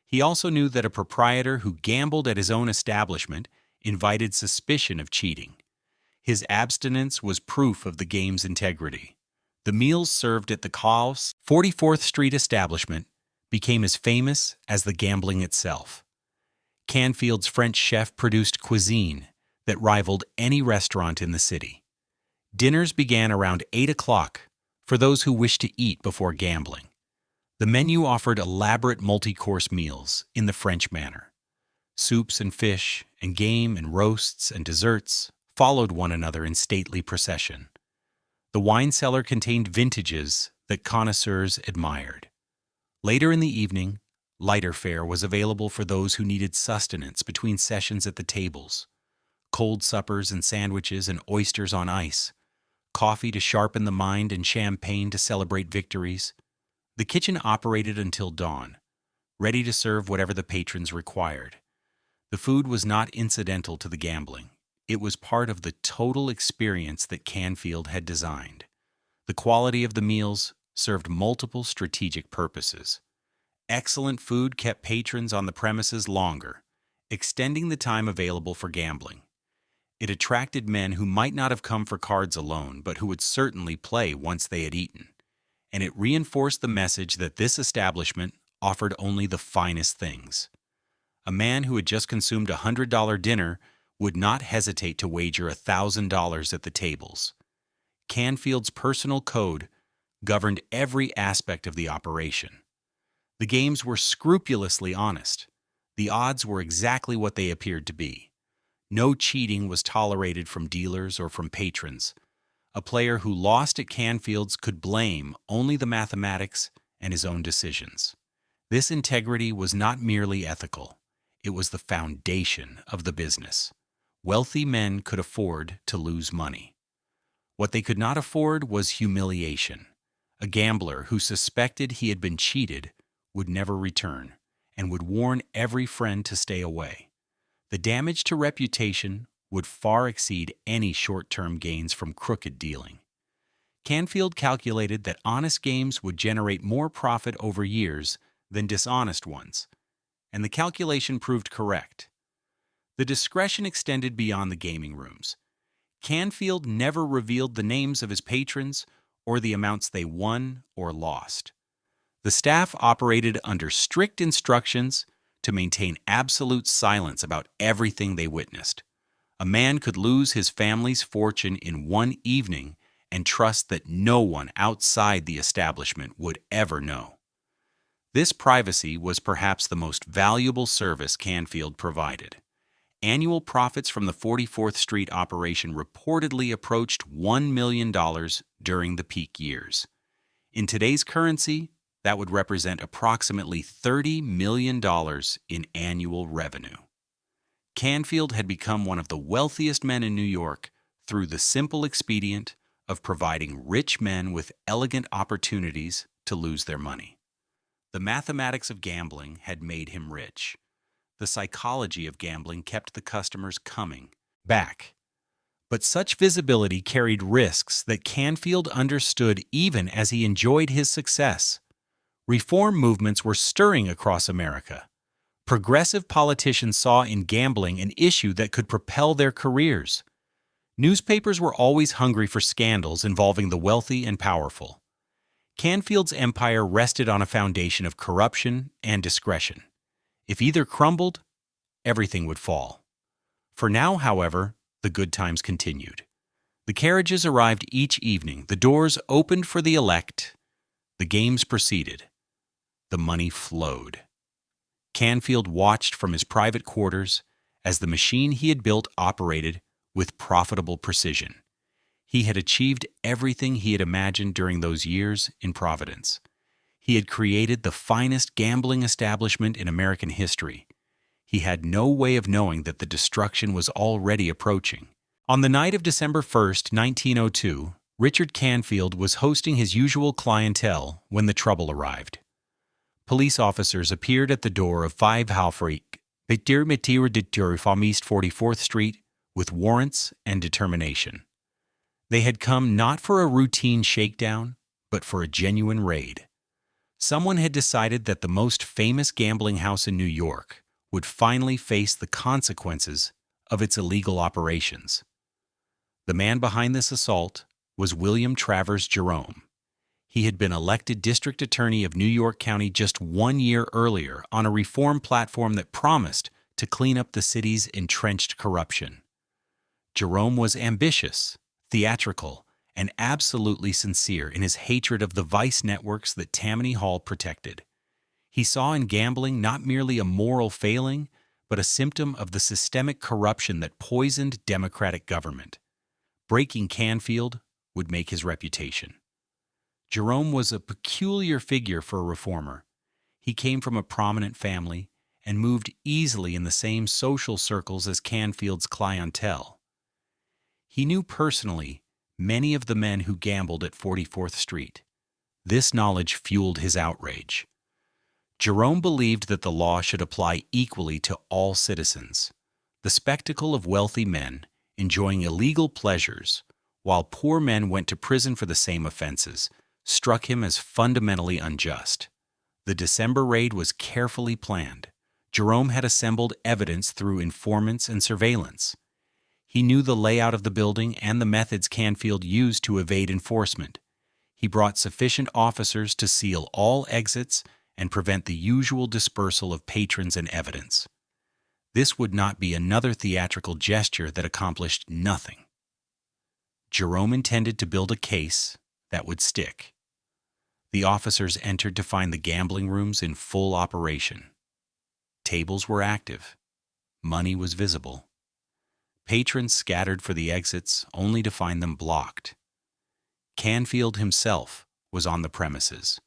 He also knew that a proprietor who gambled at his own establishment invited suspicion of cheating. His abstinence was proof of the game's integrity. The meals served at the Cow's 44th Street establishment became as famous as the gambling itself. Canfield's French chef produced cuisine that rivaled any restaurant in the city. Dinners began around 8 o'clock for those who wished to eat before gambling. The menu offered elaborate multi-course meals in the French manner. Soups and fish and game and roasts and desserts followed one another in stately procession. The wine cellar contained vintages that connoisseurs admired. Later in the evening, lighter fare was available for those who needed sustenance between sessions at the tables. Cold suppers and sandwiches and oysters on ice, coffee to sharpen the mind and champagne to celebrate victories. The kitchen operated until dawn, ready to serve whatever the patrons required. The food was not incidental to the gambling. It was part of the total experience that Canfield had designed. The quality of the meals served multiple strategic purposes. Excellent food kept patrons on the premises longer, extending the time available for gambling. It attracted men who might not have come for cards alone, but who would certainly play once they had eaten. And it reinforced the message that this establishment offered only the finest things. A man who had just consumed a $100 dinner would not hesitate to wager $1,000 at the tables. Canfield's personal code governed every aspect of the operation. The games were scrupulously honest. The odds were exactly what they appeared to be. No cheating was tolerated from dealers or from patrons. A player who lost at Canfield's could blame only the mathematics and his own decisions. This integrity was not merely ethical. It was the foundation of the business. Wealthy men could afford to lose money. What they could not afford was humiliation. A gambler who suspected he had been cheated would never return and would warn every friend to stay away. The damage to reputation would far exceed any short-term gains from crooked dealing. Canfield calculated that honest games would generate more profit over years than dishonest ones, and the calculation proved correct. The discretion extended beyond the gaming rooms. Canfield never revealed the names of his patrons or the amounts they won or lost. The staff operated under strict instructions to maintain absolute silence about everything they witnessed. A man could lose his family's fortune in one evening and trust that no one outside the establishment would ever know. This privacy was perhaps the most valuable service Canfield provided. Annual profits from the 44th Street operation reportedly approached $1 million during the peak years. In today's currency, that would represent approximately $30 million in annual revenue. Canfield had become one of the wealthiest men in New York through the simple expedient of providing rich men with elegant opportunities to lose their money. The mathematics of gambling had made him rich. The psychology of gambling kept the customers coming back. But such visibility carried risks that Canfield understood even as he enjoyed his success. Reform movements were stirring across America. Progressive politicians saw in gambling an issue that could propel their careers. Newspapers were always hungry for scandals involving the wealthy and powerful. Canfield's empire rested on a foundation of corruption and discretion. If either crumbled, everything would fall. For now, however, the good times continued. The carriages arrived each evening, the doors opened for the elect, the games proceeded. The money flowed. Canfield watched from his private quarters as the machine he had built operated with profitable precision. He had achieved everything he had imagined during those years in Providence. He had created the finest gambling establishment in American history. He had no way of knowing that the destruction was already approaching. On the night of December 1st, 1902, Richard Canfield was hosting his usual clientele when the trouble arrived. Police officers appeared at the door of 5 Halfreek, Peter Meteor from East 44th Street, with warrants and determination. They had come not for a routine shakedown, but for a genuine raid. Someone had decided that the most famous gambling house in New York would finally face the consequences of its illegal operations. The man behind this assault was William Travers Jerome. He had been elected district attorney of New York County just 1 year earlier on a reform platform that promised to clean up the city's entrenched corruption. Jerome was ambitious, theatrical, and absolutely sincere in his hatred of the vice networks that Tammany Hall protected. He saw in gambling not merely a moral failing, but a symptom of the systemic corruption that poisoned democratic government. Breaking Canfield would make his reputation. Jerome was a peculiar figure for a reformer. He came from a prominent family and moved easily in the same social circles as Canfield's clientele. He knew personally many of the men who gambled at 44th Street. This knowledge fueled his outrage. Jerome believed that the law should apply equally to all citizens. The spectacle of wealthy men enjoying illegal pleasures, while poor men went to prison for the same offenses, struck him as fundamentally unjust. The December raid was carefully planned. Jerome had assembled evidence through informants and surveillance. He knew the layout of the building and the methods Canfield used to evade enforcement. He brought sufficient officers to seal all exits and prevent the usual dispersal of patrons and evidence. This would not be another theatrical gesture that accomplished nothing. Jerome intended to build a case that would stick. The officers entered to find the gambling rooms in full operation. Tables were active. Money was visible. Patrons scattered for the exits only to find them blocked. Canfield himself was on the premises,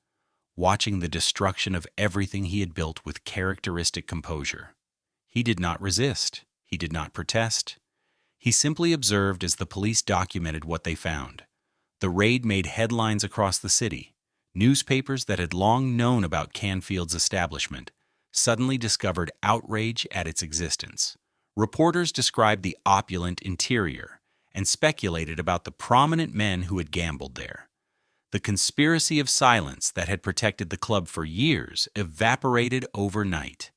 watching the destruction of everything he had built with characteristic composure. He did not resist. He did not protest. He simply observed as the police documented what they found. The raid made headlines across the city. Newspapers that had long known about Canfield's establishment suddenly discovered outrage at its existence. Reporters described the opulent interior and speculated about the prominent men who had gambled there. The conspiracy of silence that had protected the club for years evaporated overnight.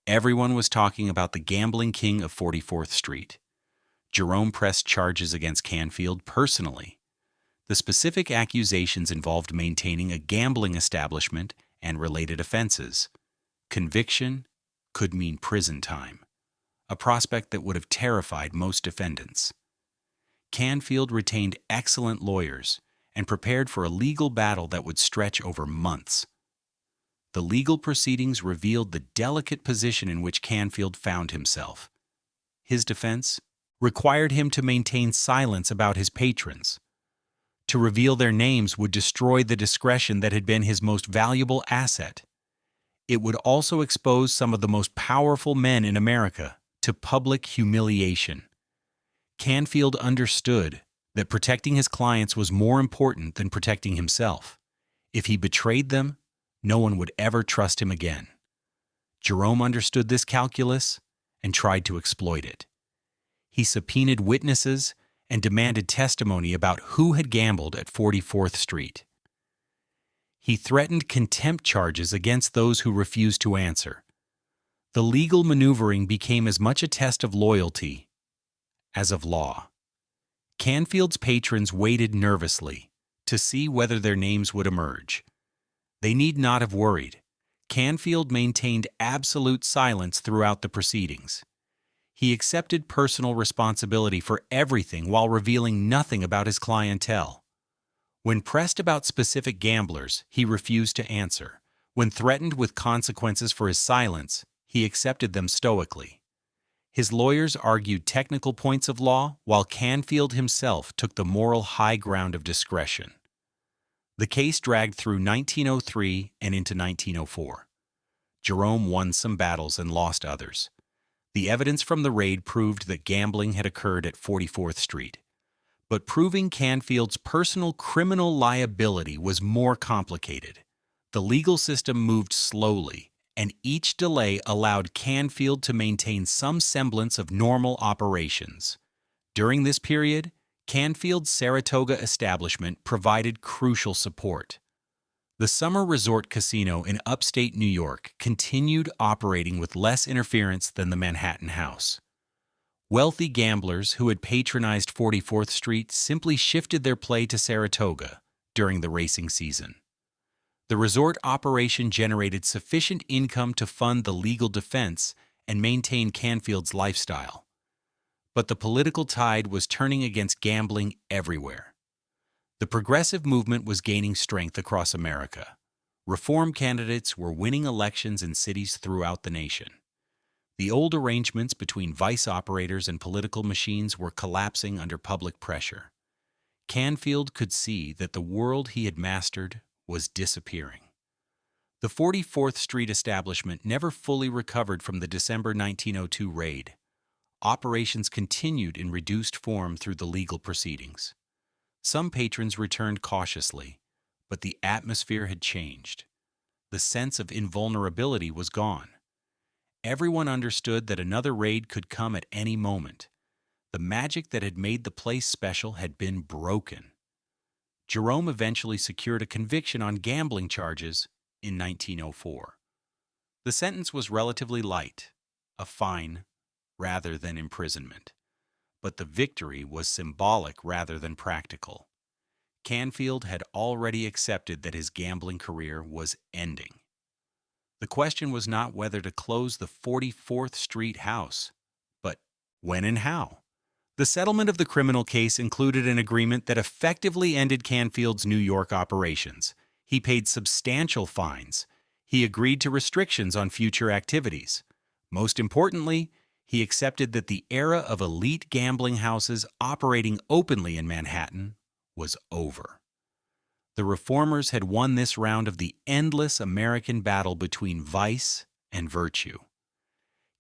Everyone was talking about the gambling king of 44th Street. Jerome pressed charges against Canfield personally. The specific accusations involved maintaining a gambling establishment and related offenses. Conviction could mean prison time, a prospect that would have terrified most defendants. Canfield retained excellent lawyers and prepared for a legal battle that would stretch over months. The legal proceedings revealed the delicate position in which Canfield found himself. His defense required him to maintain silence about his patrons. To reveal their names would destroy the discretion that had been his most valuable asset. It would also expose some of the most powerful men in America to public humiliation. Canfield understood that protecting his clients was more important than protecting himself. If he betrayed them, no one would ever trust him again. Jerome understood this calculus and tried to exploit it. He subpoenaed witnesses and demanded testimony about who had gambled at 44th Street. He threatened contempt charges against those who refused to answer. The legal maneuvering became as much a test of loyalty as of law. Canfield's patrons waited nervously to see whether their names would emerge. They need not have worried. Canfield maintained absolute silence throughout the proceedings. He accepted personal responsibility for everything while revealing nothing about his clientele. When pressed about specific gamblers, he refused to answer. When threatened with consequences for his silence, he accepted them stoically. His lawyers argued technical points of law, while Canfield himself took the moral high ground of discretion. The case dragged through 1903 and into 1904. Jerome won some battles and lost others. The evidence from the raid proved that gambling had occurred at 44th Street. But proving Canfield's personal criminal liability was more complicated. The legal system moved slowly, and each delay allowed Canfield to maintain some semblance of normal operations. During this period, Canfield's Saratoga establishment provided crucial support. The summer resort casino in upstate New York continued operating with less interference than the Manhattan House. Wealthy gamblers who had patronized 44th Street simply shifted their play to Saratoga during the racing season. The resort operation generated sufficient income to fund the legal defense and maintain Canfield's lifestyle. But the political tide was turning against gambling everywhere. The progressive movement was gaining strength across America. Reform candidates were winning elections in cities throughout the nation. The old arrangements between vice operators and political machines were collapsing under public pressure. Canfield could see that the world he had mastered was disappearing. The 44th Street establishment never fully recovered from the December 1902 raid. Operations continued in reduced form through the legal proceedings. Some patrons returned cautiously, but the atmosphere had changed. The sense of invulnerability was gone. Everyone understood that another raid could come at any moment. The magic that had made the place special had been broken. Jerome eventually secured a conviction on gambling charges in 1904. The sentence was relatively light, a fine rather than imprisonment. But the victory was symbolic rather than practical. Canfield had already accepted that his gambling career was ending. The question was not whether to close the 44th Street house, but when and how. The settlement of the criminal case included an agreement that effectively ended Canfield's New York operations. He paid substantial fines. He agreed to restrictions on future activities. Most importantly, he accepted that the era of elite gambling houses operating openly in Manhattan was over. The reformers had won this round of the endless American battle between vice and virtue.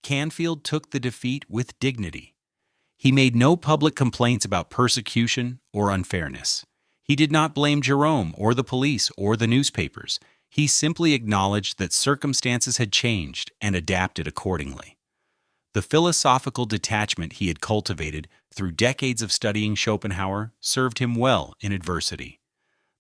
Canfield took the defeat with dignity. He made no public complaints about persecution or unfairness. He did not blame Jerome or the police or the newspapers. He simply acknowledged that circumstances had changed and adapted accordingly. The philosophical detachment he had cultivated through decades of studying Schopenhauer served him well in adversity.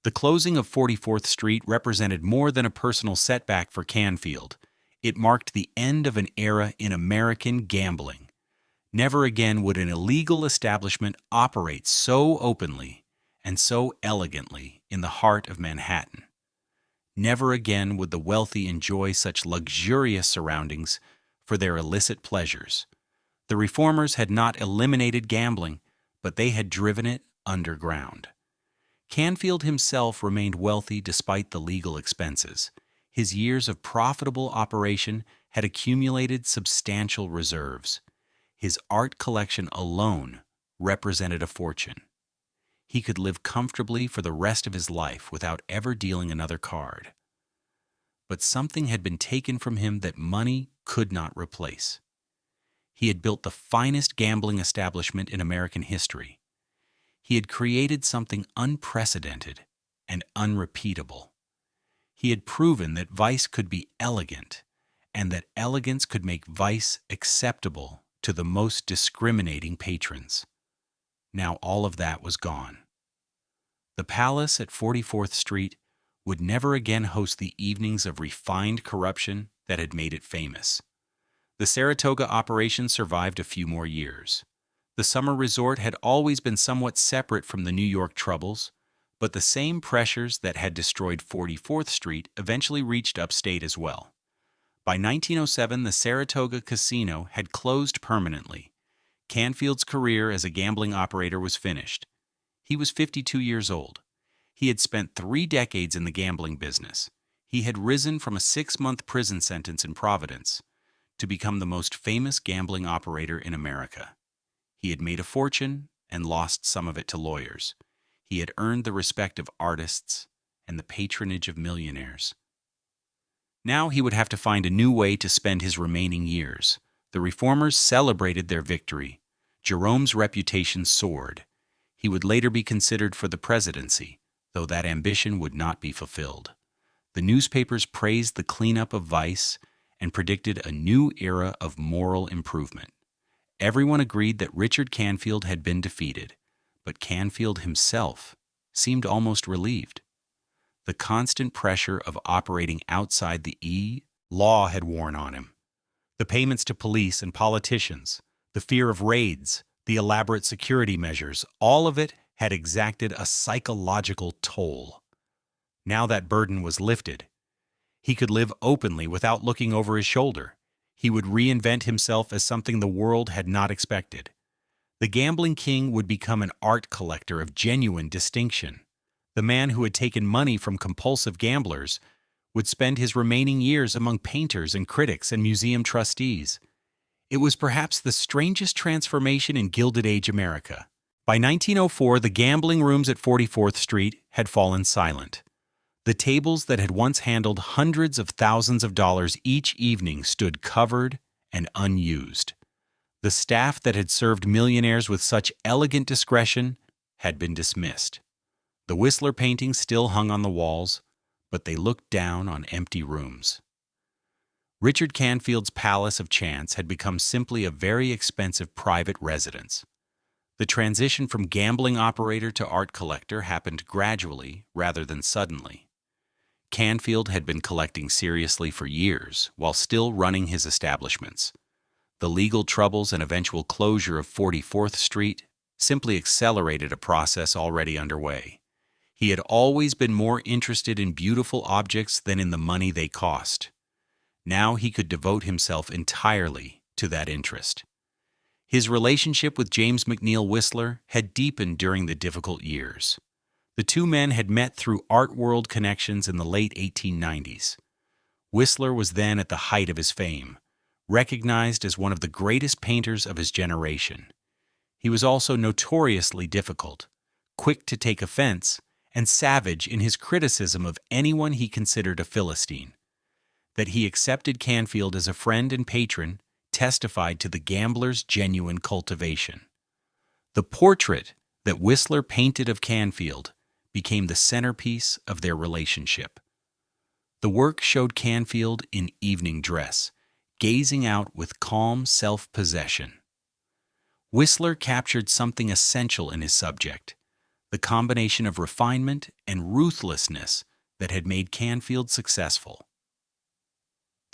The closing of 44th Street represented more than a personal setback for Canfield. It marked the end of an era in American gambling. Never again would an illegal establishment operate so openly and so elegantly in the heart of Manhattan. Never again would the wealthy enjoy such luxurious surroundings for their illicit pleasures. The reformers had not eliminated gambling, but they had driven it underground. Canfield himself remained wealthy despite the legal expenses. His years of profitable operation had accumulated substantial reserves. His art collection alone represented a fortune. He could live comfortably for the rest of his life without ever dealing another card. But something had been taken from him that money could not replace. He had built the finest gambling establishment in American history. He had created something unprecedented and unrepeatable. He had proven that vice could be elegant, and that elegance could make vice acceptable to the most discriminating patrons. Now all of that was gone. The Palace at 44th Street would never again host the evenings of refined corruption that had made it famous. The Saratoga operation survived a few more years. The summer resort had always been somewhat separate from the New York troubles, but the same pressures that had destroyed 44th Street eventually reached upstate as well. By 1907, the Saratoga Casino had closed permanently. Canfield's career as a gambling operator was finished. He was 52 years old. He had spent 3 decades in the gambling business. He had risen from a 6-month prison sentence in Providence to become the most famous gambling operator in America. He had made a fortune and lost some of it to lawyers. He had earned the respect of artists and the patronage of millionaires. Now he would have to find a new way to spend his remaining years. The reformers celebrated their victory. Jerome's reputation soared. He would later be considered for the presidency, though that ambition would not be fulfilled. The newspapers praised the cleanup of vice and predicted a new era of moral improvement. Everyone agreed that Richard Canfield had been defeated, but Canfield himself seemed almost relieved. The constant pressure of operating outside the law had worn on him. The payments to police and politicians, the fear of raids, the elaborate security measures, all of it had exacted a psychological toll. Now that burden was lifted. He could live openly without looking over his shoulder. He would reinvent himself as something the world had not expected. The gambling king would become an art collector of genuine distinction. The man who had taken money from compulsive gamblers would spend his remaining years among painters and critics and museum trustees. It was perhaps the strangest transformation in Gilded Age America. By 1904, the gambling rooms at 44th Street had fallen silent. The tables that had once handled hundreds of thousands of dollars each evening stood covered and unused. The staff that had served millionaires with such elegant discretion had been dismissed. The Whistler paintings still hung on the walls, but they looked down on empty rooms. Richard Canfield's Palace of Chance had become simply a very expensive private residence. The transition from gambling operator to art collector happened gradually rather than suddenly. Canfield had been collecting seriously for years while still running his establishments. The legal troubles and eventual closure of 44th Street simply accelerated a process already underway. He had always been more interested in beautiful objects than in the money they cost. Now he could devote himself entirely to that interest. His relationship with James McNeill Whistler had deepened during the difficult years. The two men had met through art world connections in the late 1890s. Whistler was then at the height of his fame, recognized as one of the greatest painters of his generation. He was also notoriously difficult, quick to take offense, and savage in his criticism of anyone he considered a Philistine. That he accepted Canfield as a friend and patron testified to the gambler's genuine cultivation. The portrait that Whistler painted of Canfield became the centerpiece of their relationship. The work showed Canfield in evening dress, gazing out with calm self-possession. Whistler captured something essential in his subject, the combination of refinement and ruthlessness that had made Canfield successful.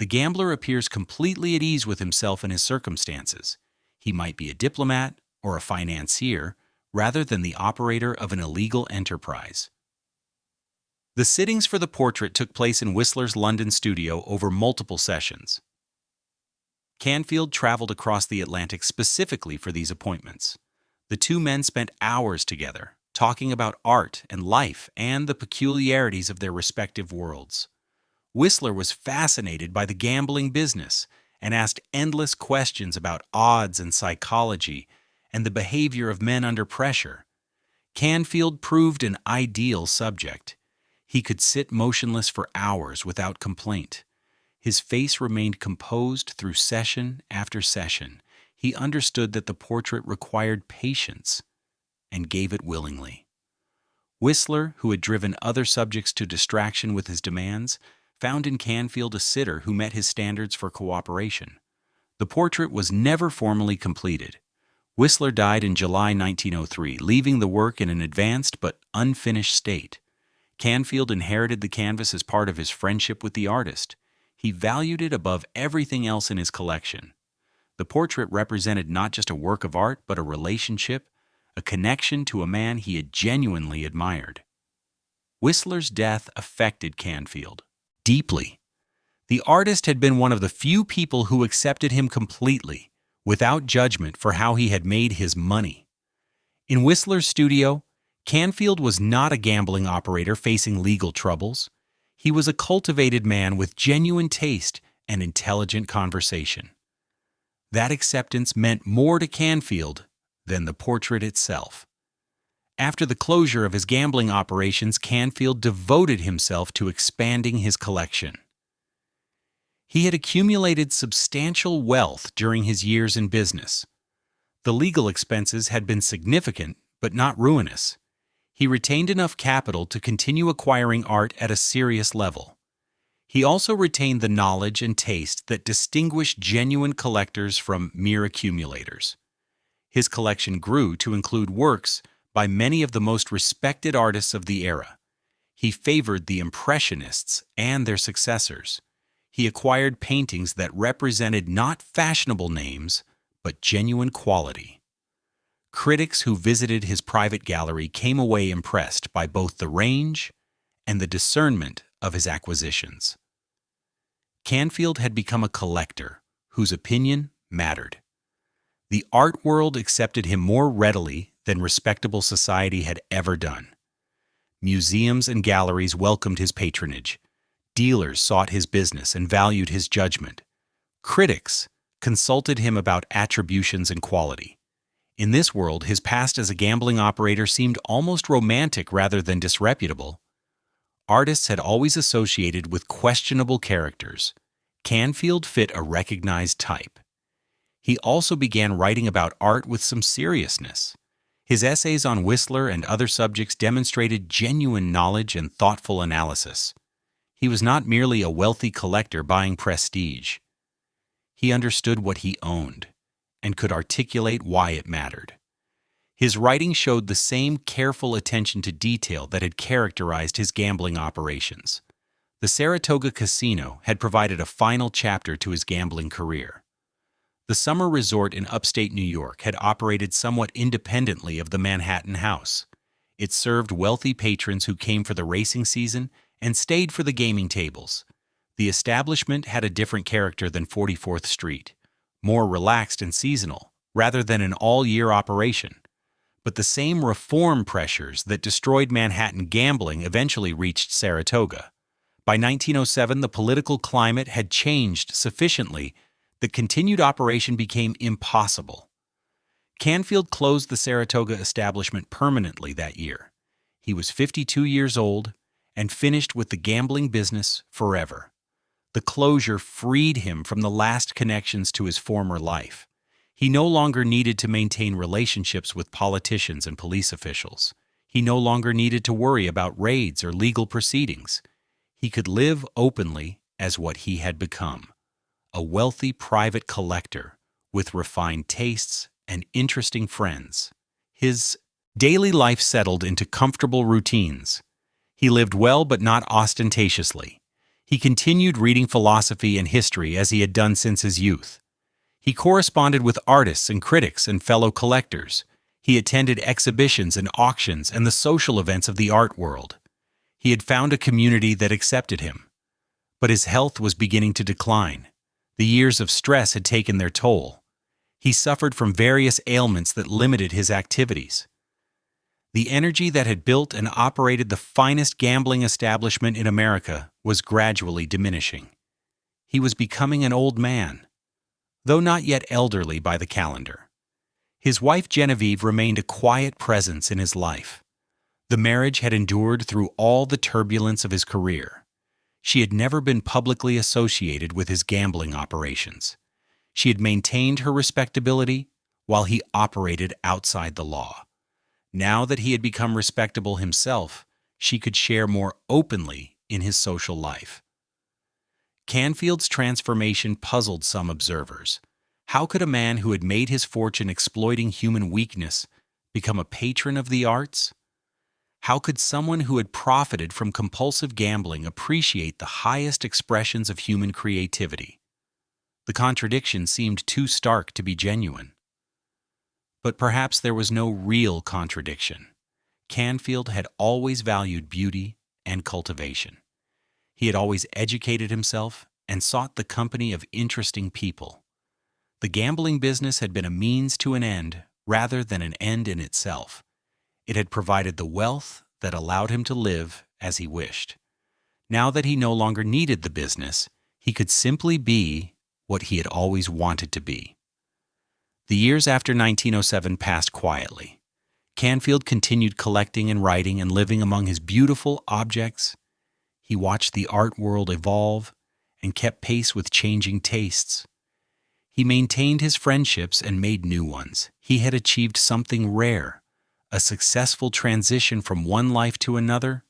The gambler appears completely at ease with himself and his circumstances. He might be a diplomat or a financier rather than the operator of an illegal enterprise. The sittings for the portrait took place in Whistler's London studio over multiple sessions. Canfield traveled across the Atlantic specifically for these appointments. The two men spent hours together, talking about art and life and the peculiarities of their respective worlds. Whistler was fascinated by the gambling business and asked endless questions about odds and psychology and the behavior of men under pressure. Canfield proved an ideal subject. He could sit motionless for hours without complaint. His face remained composed through session after session. He understood that the portrait required patience and gave it willingly. Whistler, who had driven other subjects to distraction with his demands, found in Canfield a sitter who met his standards for cooperation. The portrait was never formally completed. Whistler died in July 1903, leaving the work in an advanced but unfinished state. Canfield inherited the canvas as part of his friendship with the artist. He valued it above everything else in his collection. The portrait represented not just a work of art, but a relationship, a connection to a man he had genuinely admired. Whistler's death affected Canfield deeply. The artist had been one of the few people who accepted him completely, without judgment for how he had made his money. In Whistler's studio, Canfield was not a gambling operator facing legal troubles. He was a cultivated man with genuine taste and intelligent conversation. That acceptance meant more to Canfield than the portrait itself. After the closure of his gambling operations, Canfield devoted himself to expanding his collection. He had accumulated substantial wealth during his years in business. The legal expenses had been significant, but not ruinous. He retained enough capital to continue acquiring art at a serious level. He also retained the knowledge and taste that distinguish genuine collectors from mere accumulators. His collection grew to include works by many of the most respected artists of the era. He favored the Impressionists and their successors. He acquired paintings that represented not fashionable names, but genuine quality. Critics who visited his private gallery came away impressed by both the range and the discernment of his acquisitions. Canfield had become a collector whose opinion mattered. The art world accepted him more readily than respectable society had ever done. Museums and galleries welcomed his patronage. Dealers sought his business and valued his judgment. Critics consulted him about attributions and quality. In this world, his past as a gambling operator seemed almost romantic rather than disreputable. Artists had always associated with questionable characters. Canfield fit a recognized type. He also began writing about art with some seriousness. His essays on Whistler and other subjects demonstrated genuine knowledge and thoughtful analysis. He was not merely a wealthy collector buying prestige. He understood what he owned and could articulate why it mattered. His writing showed the same careful attention to detail that had characterized his gambling operations. The Saratoga Casino had provided a final chapter to his gambling career. The summer resort in upstate New York had operated somewhat independently of the Manhattan house. It served wealthy patrons who came for the racing season and stayed for the gaming tables. The establishment had a different character than 44th Street, more relaxed and seasonal, rather than an all-year operation. But the same reform pressures that destroyed Manhattan gambling eventually reached Saratoga. By 1907, the political climate had changed sufficiently that continued operation became impossible. Canfield closed the Saratoga establishment permanently that year. He was 52 years old and finished with the gambling business forever. The closure freed him from the last connections to his former life. He no longer needed to maintain relationships with politicians and police officials. He no longer needed to worry about raids or legal proceedings. He could live openly as what he had become, a wealthy private collector with refined tastes and interesting friends. His daily life settled into comfortable routines. He lived well but not ostentatiously. He continued reading philosophy and history as he had done since his youth. He corresponded with artists and critics and fellow collectors. He attended exhibitions and auctions and the social events of the art world. He had found a community that accepted him. But his health was beginning to decline. The years of stress had taken their toll. He suffered from various ailments that limited his activities. The energy that had built and operated the finest gambling establishment in America was gradually diminishing. He was becoming an old man, though not yet elderly by the calendar. His wife Genevieve remained a quiet presence in his life. The marriage had endured through all the turbulence of his career. She had never been publicly associated with his gambling operations. She had maintained her respectability while he operated outside the law. Now that he had become respectable himself, she could share more openly in his social life. Canfield's transformation puzzled some observers. How could a man who had made his fortune exploiting human weakness become a patron of the arts? How could someone who had profited from compulsive gambling appreciate the highest expressions of human creativity? The contradiction seemed too stark to be genuine. But perhaps there was no real contradiction. Canfield had always valued beauty and cultivation. He had always educated himself and sought the company of interesting people. The gambling business had been a means to an end rather than an end in itself. It had provided the wealth that allowed him to live as he wished. Now that he no longer needed the business, he could simply be what he had always wanted to be. The years after 1907 passed quietly. Canfield continued collecting and writing and living among his beautiful objects. He watched the art world evolve and kept pace with changing tastes. He maintained his friendships and made new ones. He had achieved something rare, a successful transition from one life to another,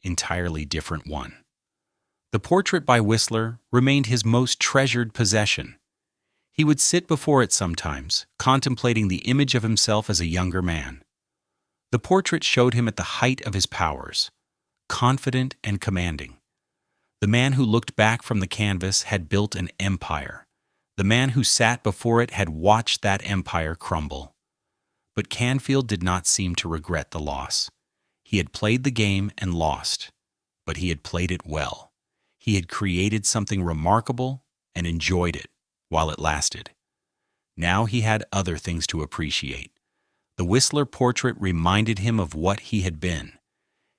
entirely different one. The portrait by Whistler remained his most treasured possession. He would sit before it sometimes, contemplating the image of himself as a younger man. The portrait showed him at the height of his powers, confident and commanding. The man who looked back from the canvas had built an empire. The man who sat before it had watched that empire crumble. But Canfield did not seem to regret the loss. He had played the game and lost, but he had played it well. He had created something remarkable and enjoyed it while it lasted. Now he had other things to appreciate. The Whistler portrait reminded him of what he had been.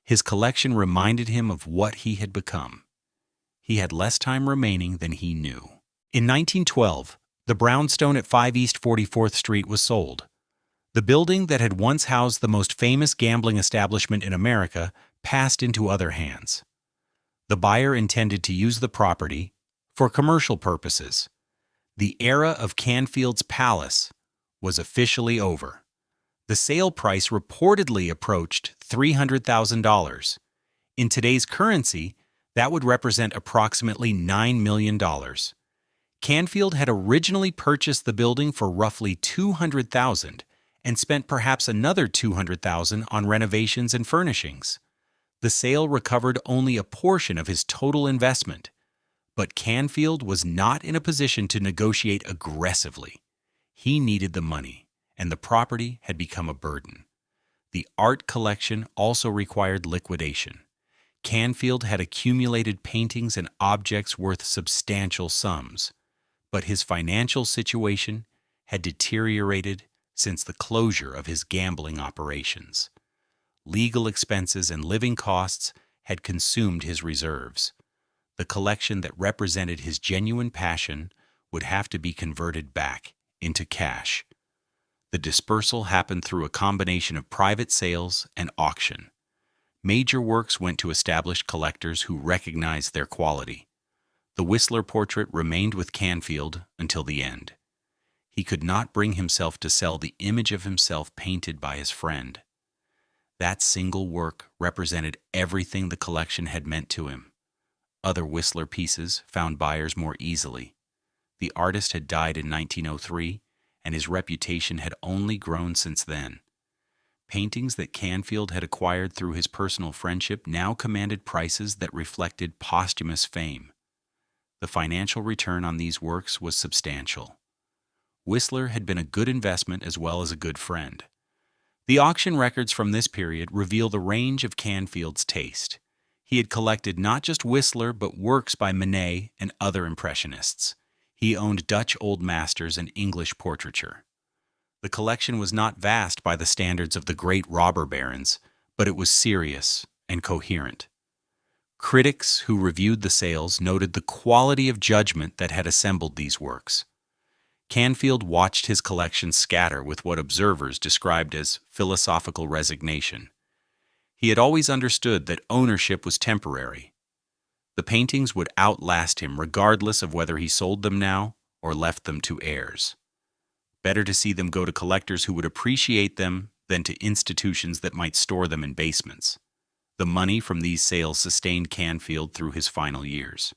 His collection reminded him of what he had become. He had less time remaining than he knew. In 1912, the brownstone at 5 East 44th Street was sold. The building that had once housed the most famous gambling establishment in America passed into other hands. The buyer intended to use the property for commercial purposes. The era of Canfield's palace was officially over. The sale price reportedly approached $300,000. In today's currency, that would represent approximately $9 million. Canfield had originally purchased the building for roughly $200,000 and spent perhaps another $200,000 on renovations and furnishings. The sale recovered only a portion of his total investment. But Canfield was not in a position to negotiate aggressively. He needed the money, and the property had become a burden. The art collection also required liquidation. Canfield had accumulated paintings and objects worth substantial sums, but his financial situation had deteriorated since the closure of his gambling operations. Legal expenses and living costs had consumed his reserves. The collection that represented his genuine passion would have to be converted back into cash. The dispersal happened through a combination of private sales and auction. Major works went to established collectors who recognized their quality. The Whistler portrait remained with Canfield until the end. He could not bring himself to sell the image of himself painted by his friend. That single work represented everything the collection had meant to him. Other Whistler pieces found buyers more easily. The artist had died in 1903, and his reputation had only grown since then. Paintings that Canfield had acquired through his personal friendship now commanded prices that reflected posthumous fame. The financial return on these works was substantial. Whistler had been a good investment as well as a good friend. The auction records from this period reveal the range of Canfield's taste. He had collected not just Whistler but works by Manet and other Impressionists. He owned Dutch Old Masters and English portraiture. The collection was not vast by the standards of the great robber barons, but it was serious and coherent. Critics who reviewed the sales noted the quality of judgment that had assembled these works. Canfield watched his collection scatter with what observers described as philosophical resignation. He had always understood that ownership was temporary. The paintings would outlast him regardless of whether he sold them now or left them to heirs. Better to see them go to collectors who would appreciate them than to institutions that might store them in basements. The money from these sales sustained Canfield through his final years.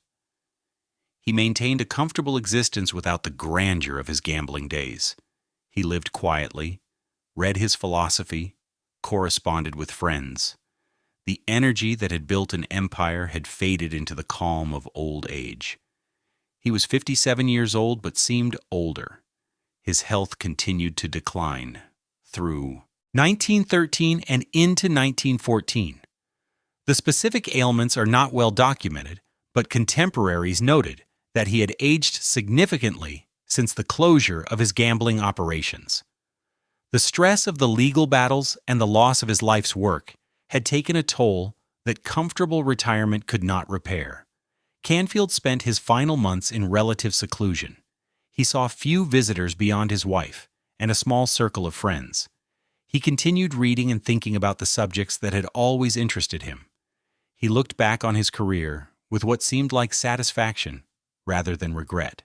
He maintained a comfortable existence without the grandeur of his gambling days. He lived quietly, read his philosophy, corresponded with friends. The energy that had built an empire had faded into the calm of old age. He was 57 years old but seemed older. His health continued to decline through 1913 and into 1914. The specific ailments are not well documented, but contemporaries noted that he had aged significantly since the closure of his gambling operations. The stress of the legal battles and the loss of his life's work had taken a toll that comfortable retirement could not repair. Canfield spent his final months in relative seclusion. He saw few visitors beyond his wife and a small circle of friends. He continued reading and thinking about the subjects that had always interested him. He looked back on his career with what seemed like satisfaction rather than regret.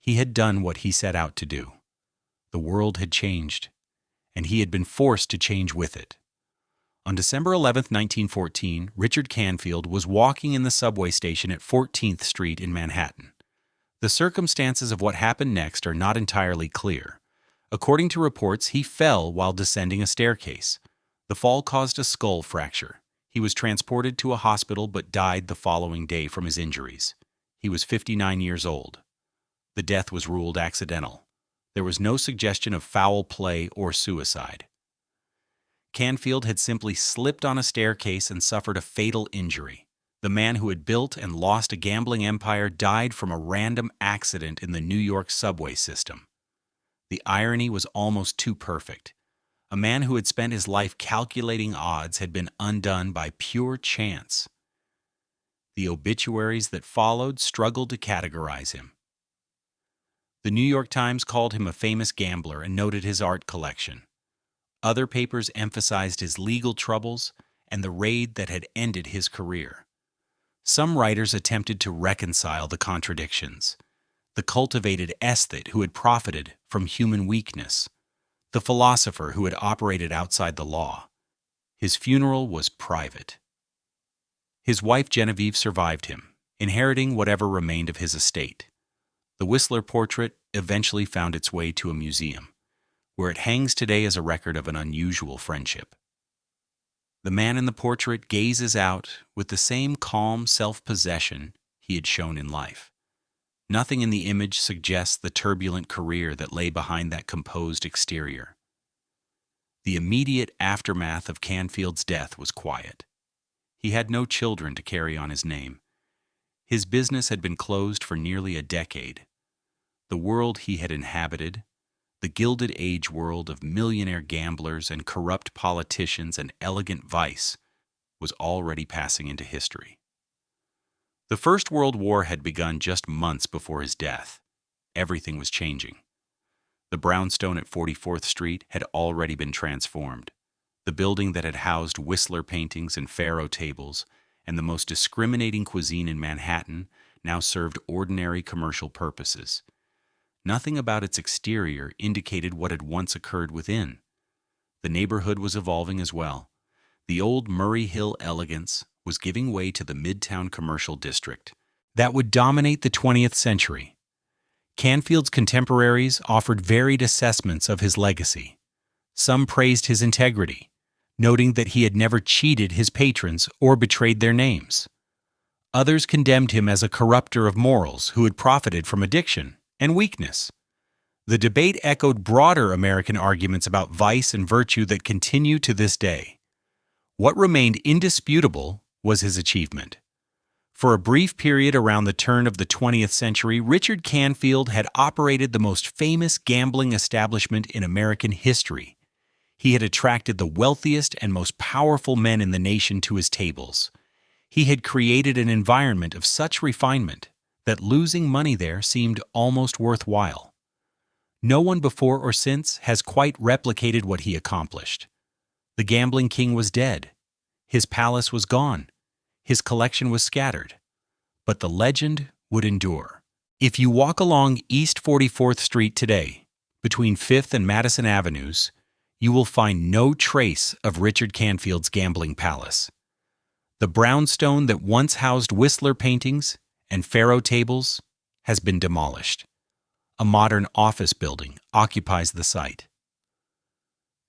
He had done what he set out to do. The world had changed, and he had been forced to change with it. On December 11, 1914, Richard Canfield was walking in the subway station at 14th Street in Manhattan. The circumstances of what happened next are not entirely clear. According to reports, he fell while descending a staircase. The fall caused a skull fracture. He was transported to a hospital but died the following day from his injuries. He was 59 years old. The death was ruled accidental. There was no suggestion of foul play or suicide. Canfield had simply slipped on a staircase and suffered a fatal injury. The man who had built and lost a gambling empire died from a random accident in the New York subway system. The irony was almost too perfect. A man who had spent his life calculating odds had been undone by pure chance. The obituaries that followed struggled to categorize him. The New York Times called him a famous gambler and noted his art collection. Other papers emphasized his legal troubles and the raid that had ended his career. Some writers attempted to reconcile the contradictions. The cultivated aesthete who had profited from human weakness. The philosopher who had operated outside the law. His funeral was private. His wife Genevieve survived him, inheriting whatever remained of his estate. The Whistler portrait eventually found its way to a museum, where it hangs today as a record of an unusual friendship. The man in the portrait gazes out with the same calm self-possession he had shown in life. Nothing in the image suggests the turbulent career that lay behind that composed exterior. The immediate aftermath of Canfield's death was quiet. He had no children to carry on his name. His business had been closed for nearly a decade. The world he had inhabited, the Gilded Age world of millionaire gamblers and corrupt politicians and elegant vice, was already passing into history. The First World War had begun just months before his death. Everything was changing. The brownstone at 44th Street had already been transformed. The building that had housed Whistler paintings and faro tables and the most discriminating cuisine in Manhattan now served ordinary commercial purposes. Nothing about its exterior indicated what had once occurred within. The neighborhood was evolving as well. The old Murray Hill elegance was giving way to the Midtown commercial district that would dominate the 20th century. Canfield's contemporaries offered varied assessments of his legacy. Some praised his integrity, noting that he had never cheated his patrons or betrayed their names. Others condemned him as a corrupter of morals who had profited from addiction and weakness. The debate echoed broader American arguments about vice and virtue that continue to this day. What remained indisputable was his achievement. For a brief period around the turn of the 20th century, Richard Canfield had operated the most famous gambling establishment in American history. He had attracted the wealthiest and most powerful men in the nation to his tables. He had created an environment of such refinement that losing money there seemed almost worthwhile. No one before or since has quite replicated what he accomplished. The gambling king was dead. His palace was gone. His collection was scattered. But the legend would endure. If you walk along East 44th Street today, between 5th and Madison Avenues, you will find no trace of Richard Canfield's gambling palace. The brownstone that once housed Whistler paintings and faro tables has been demolished. A modern office building occupies the site.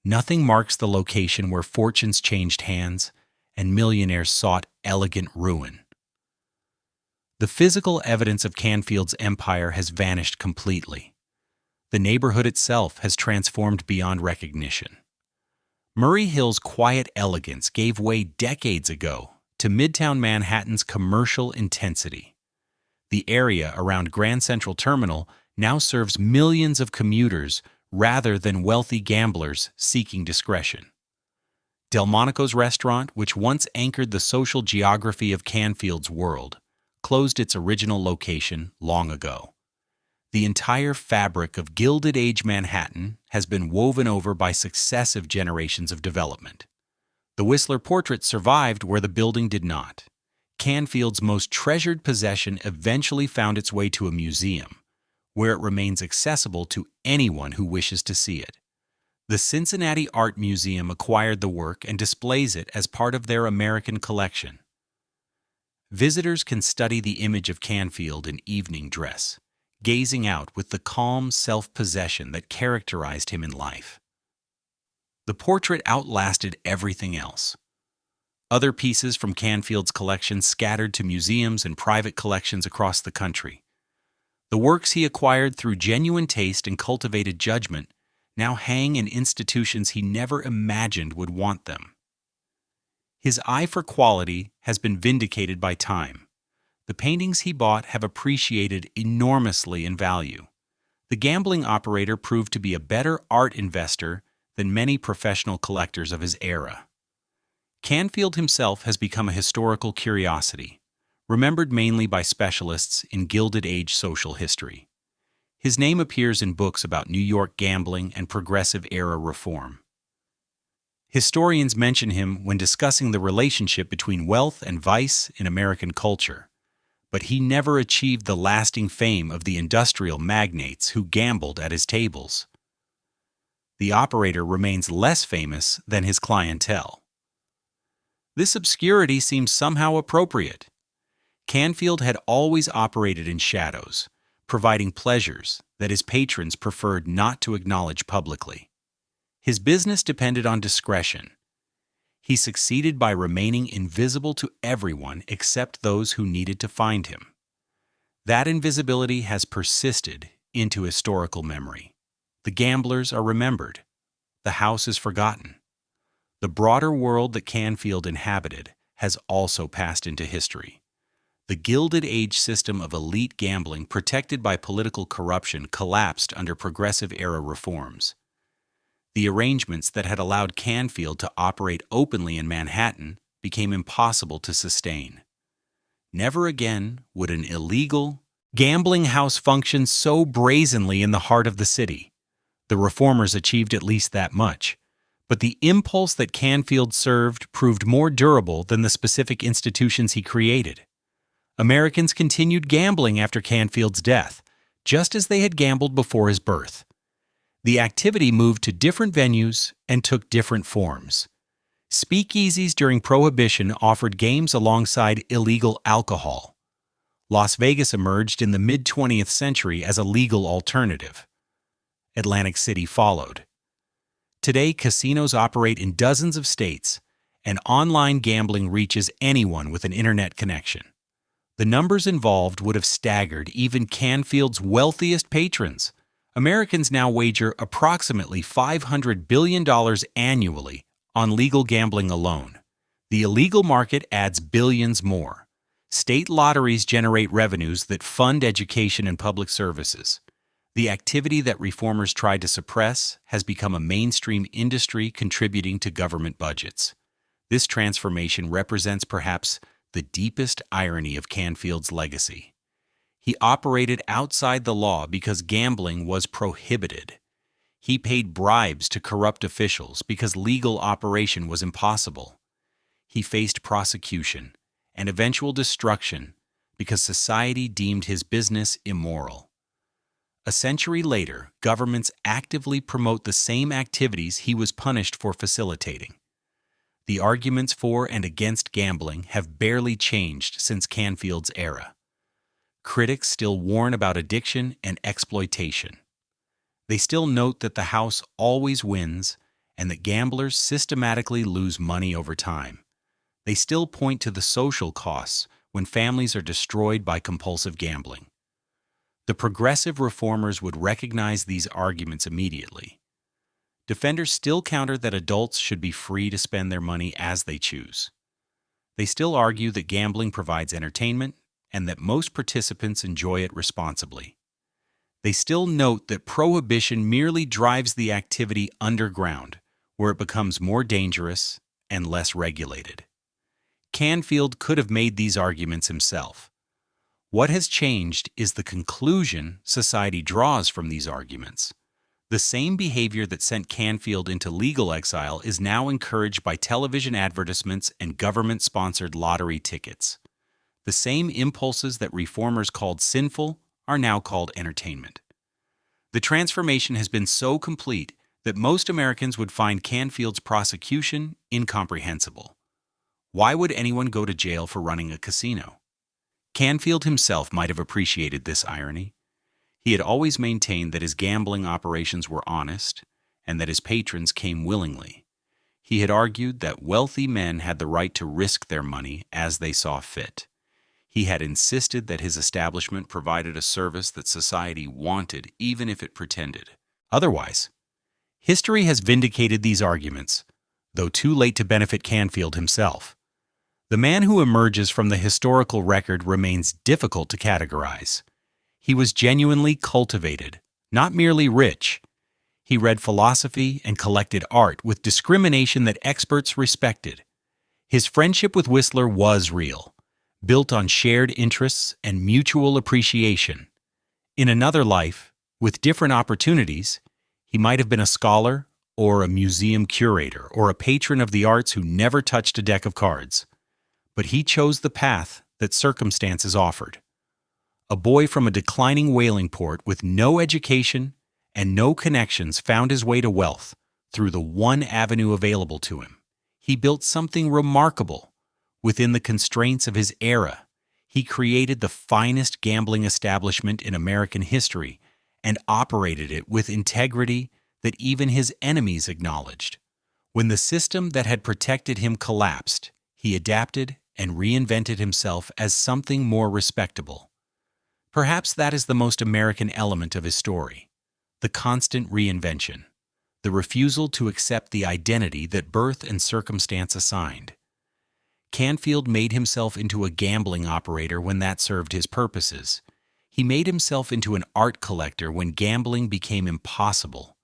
Nothing marks the location where fortunes changed hands and millionaires sought elegant ruin. The physical evidence of Canfield's empire has vanished completely. The neighborhood itself has transformed beyond recognition. Murray Hill's quiet elegance gave way decades ago to Midtown Manhattan's commercial intensity. The area around Grand Central Terminal now serves millions of commuters rather than wealthy gamblers seeking discretion. Delmonico's restaurant, which once anchored the social geography of Canfield's world, closed its original location long ago. The entire fabric of Gilded Age Manhattan has been woven over by successive generations of development. The Whistler portrait survived where the building did not. Canfield's most treasured possession eventually found its way to a museum, where it remains accessible to anyone who wishes to see it. The Cincinnati Art Museum acquired the work and displays it as part of their American collection. Visitors can study the image of Canfield in evening dress, gazing out with the calm self-possession that characterized him in life. The portrait outlasted everything else. Other pieces from Canfield's collection scattered to museums and private collections across the country. The works he acquired through genuine taste and cultivated judgment now hang in institutions he never imagined would want them. His eye for quality has been vindicated by time. The paintings he bought have appreciated enormously in value. The gambling operator proved to be a better art investor than many professional collectors of his era. Canfield himself has become a historical curiosity, remembered mainly by specialists in Gilded Age social history. His name appears in books about New York gambling and progressive-era reform. Historians mention him when discussing the relationship between wealth and vice in American culture, but he never achieved the lasting fame of the industrial magnates who gambled at his tables. The operator remains less famous than his clientele. This obscurity seems somehow appropriate. Canfield had always operated in shadows, providing pleasures that his patrons preferred not to acknowledge publicly. His business depended on discretion. He succeeded by remaining invisible to everyone except those who needed to find him. That invisibility has persisted into historical memory. The gamblers are remembered. The house is forgotten. The broader world that Canfield inhabited has also passed into history. The Gilded Age system of elite gambling protected by political corruption collapsed under progressive-era reforms. The arrangements that had allowed Canfield to operate openly in Manhattan became impossible to sustain. Never again would an illegal gambling house function so brazenly in the heart of the city. The reformers achieved at least that much, but the impulse that Canfield served proved more durable than the specific institutions he created. Americans continued gambling after Canfield's death, just as they had gambled before his birth. The activity moved to different venues and took different forms. Speakeasies during Prohibition offered games alongside illegal alcohol. Las Vegas emerged in the mid-20th century as a legal alternative. Atlantic City followed. Today, casinos operate in dozens of states, and online gambling reaches anyone with an internet connection. The numbers involved would have staggered even Canfield's wealthiest patrons. Americans now wager approximately $500 billion annually on legal gambling alone. The illegal market adds billions more. State lotteries generate revenues that fund education and public services. The activity that reformers tried to suppress has become a mainstream industry contributing to government budgets. This transformation represents perhaps the deepest irony of Canfield's legacy. He operated outside the law because gambling was prohibited. He paid bribes to corrupt officials because legal operation was impossible. He faced prosecution and eventual destruction because society deemed his business immoral. A century later, governments actively promote the same activities he was punished for facilitating. The arguments for and against gambling have barely changed since Canfield's era. Critics still warn about addiction and exploitation. They still note that the house always wins and that gamblers systematically lose money over time. They still point to the social costs when families are destroyed by compulsive gambling. The progressive reformers would recognize these arguments immediately. Defenders still counter that adults should be free to spend their money as they choose. They still argue that gambling provides entertainment and that most participants enjoy it responsibly. They still note that prohibition merely drives the activity underground, where it becomes more dangerous and less regulated. Canfield could have made these arguments himself. What has changed is the conclusion society draws from these arguments. The same behavior that sent Canfield into legal exile is now encouraged by television advertisements and government-sponsored lottery tickets. The same impulses that reformers called sinful are now called entertainment. The transformation has been so complete that most Americans would find Canfield's prosecution incomprehensible. Why would anyone go to jail for running a casino? Canfield himself might have appreciated this irony. He had always maintained that his gambling operations were honest and that his patrons came willingly. He had argued that wealthy men had the right to risk their money as they saw fit. He had insisted that his establishment provided a service that society wanted even if it pretended otherwise. History has vindicated these arguments, though too late to benefit Canfield himself. The man who emerges from the historical record remains difficult to categorize. He was genuinely cultivated, not merely rich. He read philosophy and collected art with discrimination that experts respected. His friendship with Whistler was real, built on shared interests and mutual appreciation. In another life, with different opportunities, he might have been a scholar or a museum curator or a patron of the arts who never touched a deck of cards. But he chose the path that circumstances offered. A boy from a declining whaling port with no education and no connections found his way to wealth through the one avenue available to him. He built something remarkable within the constraints of his era. He created the finest gambling establishment in American history and operated it with integrity that even his enemies acknowledged. When the system that had protected him collapsed, he adapted and reinvented himself as something more respectable. Perhaps that is the most American element of his story, the constant reinvention, the refusal to accept the identity that birth and circumstance assigned. Canfield made himself into a gambling operator when that served his purposes. He made himself into an art collector when gambling became impossible.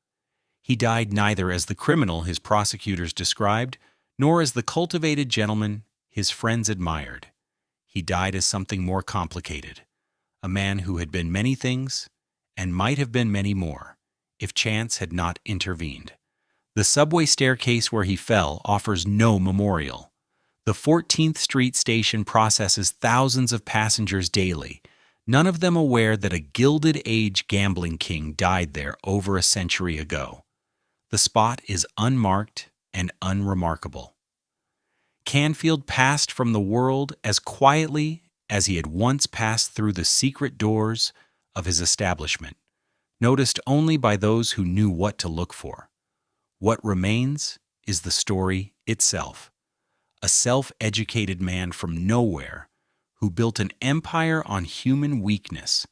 He died neither as the criminal his prosecutors described, nor as the cultivated gentleman his friends admired. He died as something more complicated, a man who had been many things and might have been many more if chance had not intervened. The subway staircase where he fell offers no memorial. The 14th Street station processes thousands of passengers daily, none of them aware that a Gilded Age gambling king died there over a century ago. The spot is unmarked and unremarkable. Canfield passed from the world as quietly as he had once passed through the secret doors of his establishment, noticed only by those who knew what to look for. What remains is the story itself. A self-educated man from nowhere who built an empire on human weakness,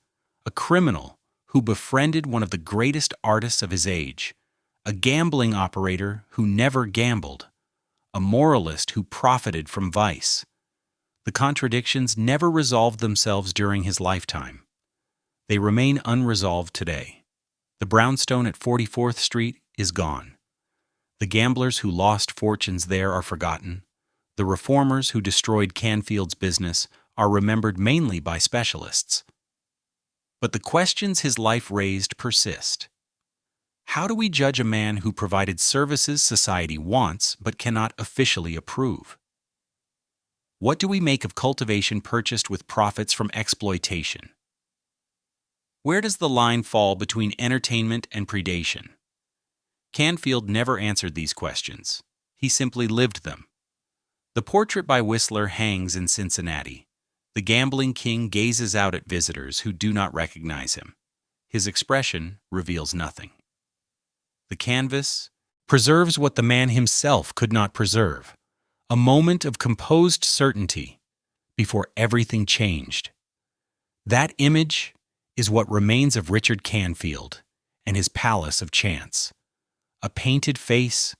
a criminal who befriended one of the greatest artists of his age, a gambling operator who never gambled, a moralist who profited from vice. The contradictions never resolved themselves during his lifetime. They remain unresolved today. The brownstone at 44th Street is gone. The gamblers who lost fortunes there are forgotten. The reformers who destroyed Canfield's business are remembered mainly by specialists. But the questions his life raised persist. How do we judge a man who provided services society wants but cannot officially approve? What do we make of cultivation purchased with profits from exploitation? Where does the line fall between entertainment and predation? Canfield never answered these questions. He simply lived them. The portrait by Whistler hangs in Cincinnati. The gambling king gazes out at visitors who do not recognize him. His expression reveals nothing. The canvas preserves what the man himself could not preserve, a moment of composed certainty before everything changed. That image is what remains of Richard Canfield and his palace of chance. A painted face,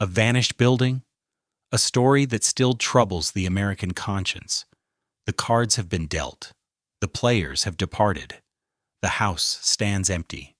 a vanished building, a story that still troubles the American conscience. The cards have been dealt. The players have departed. The house stands empty.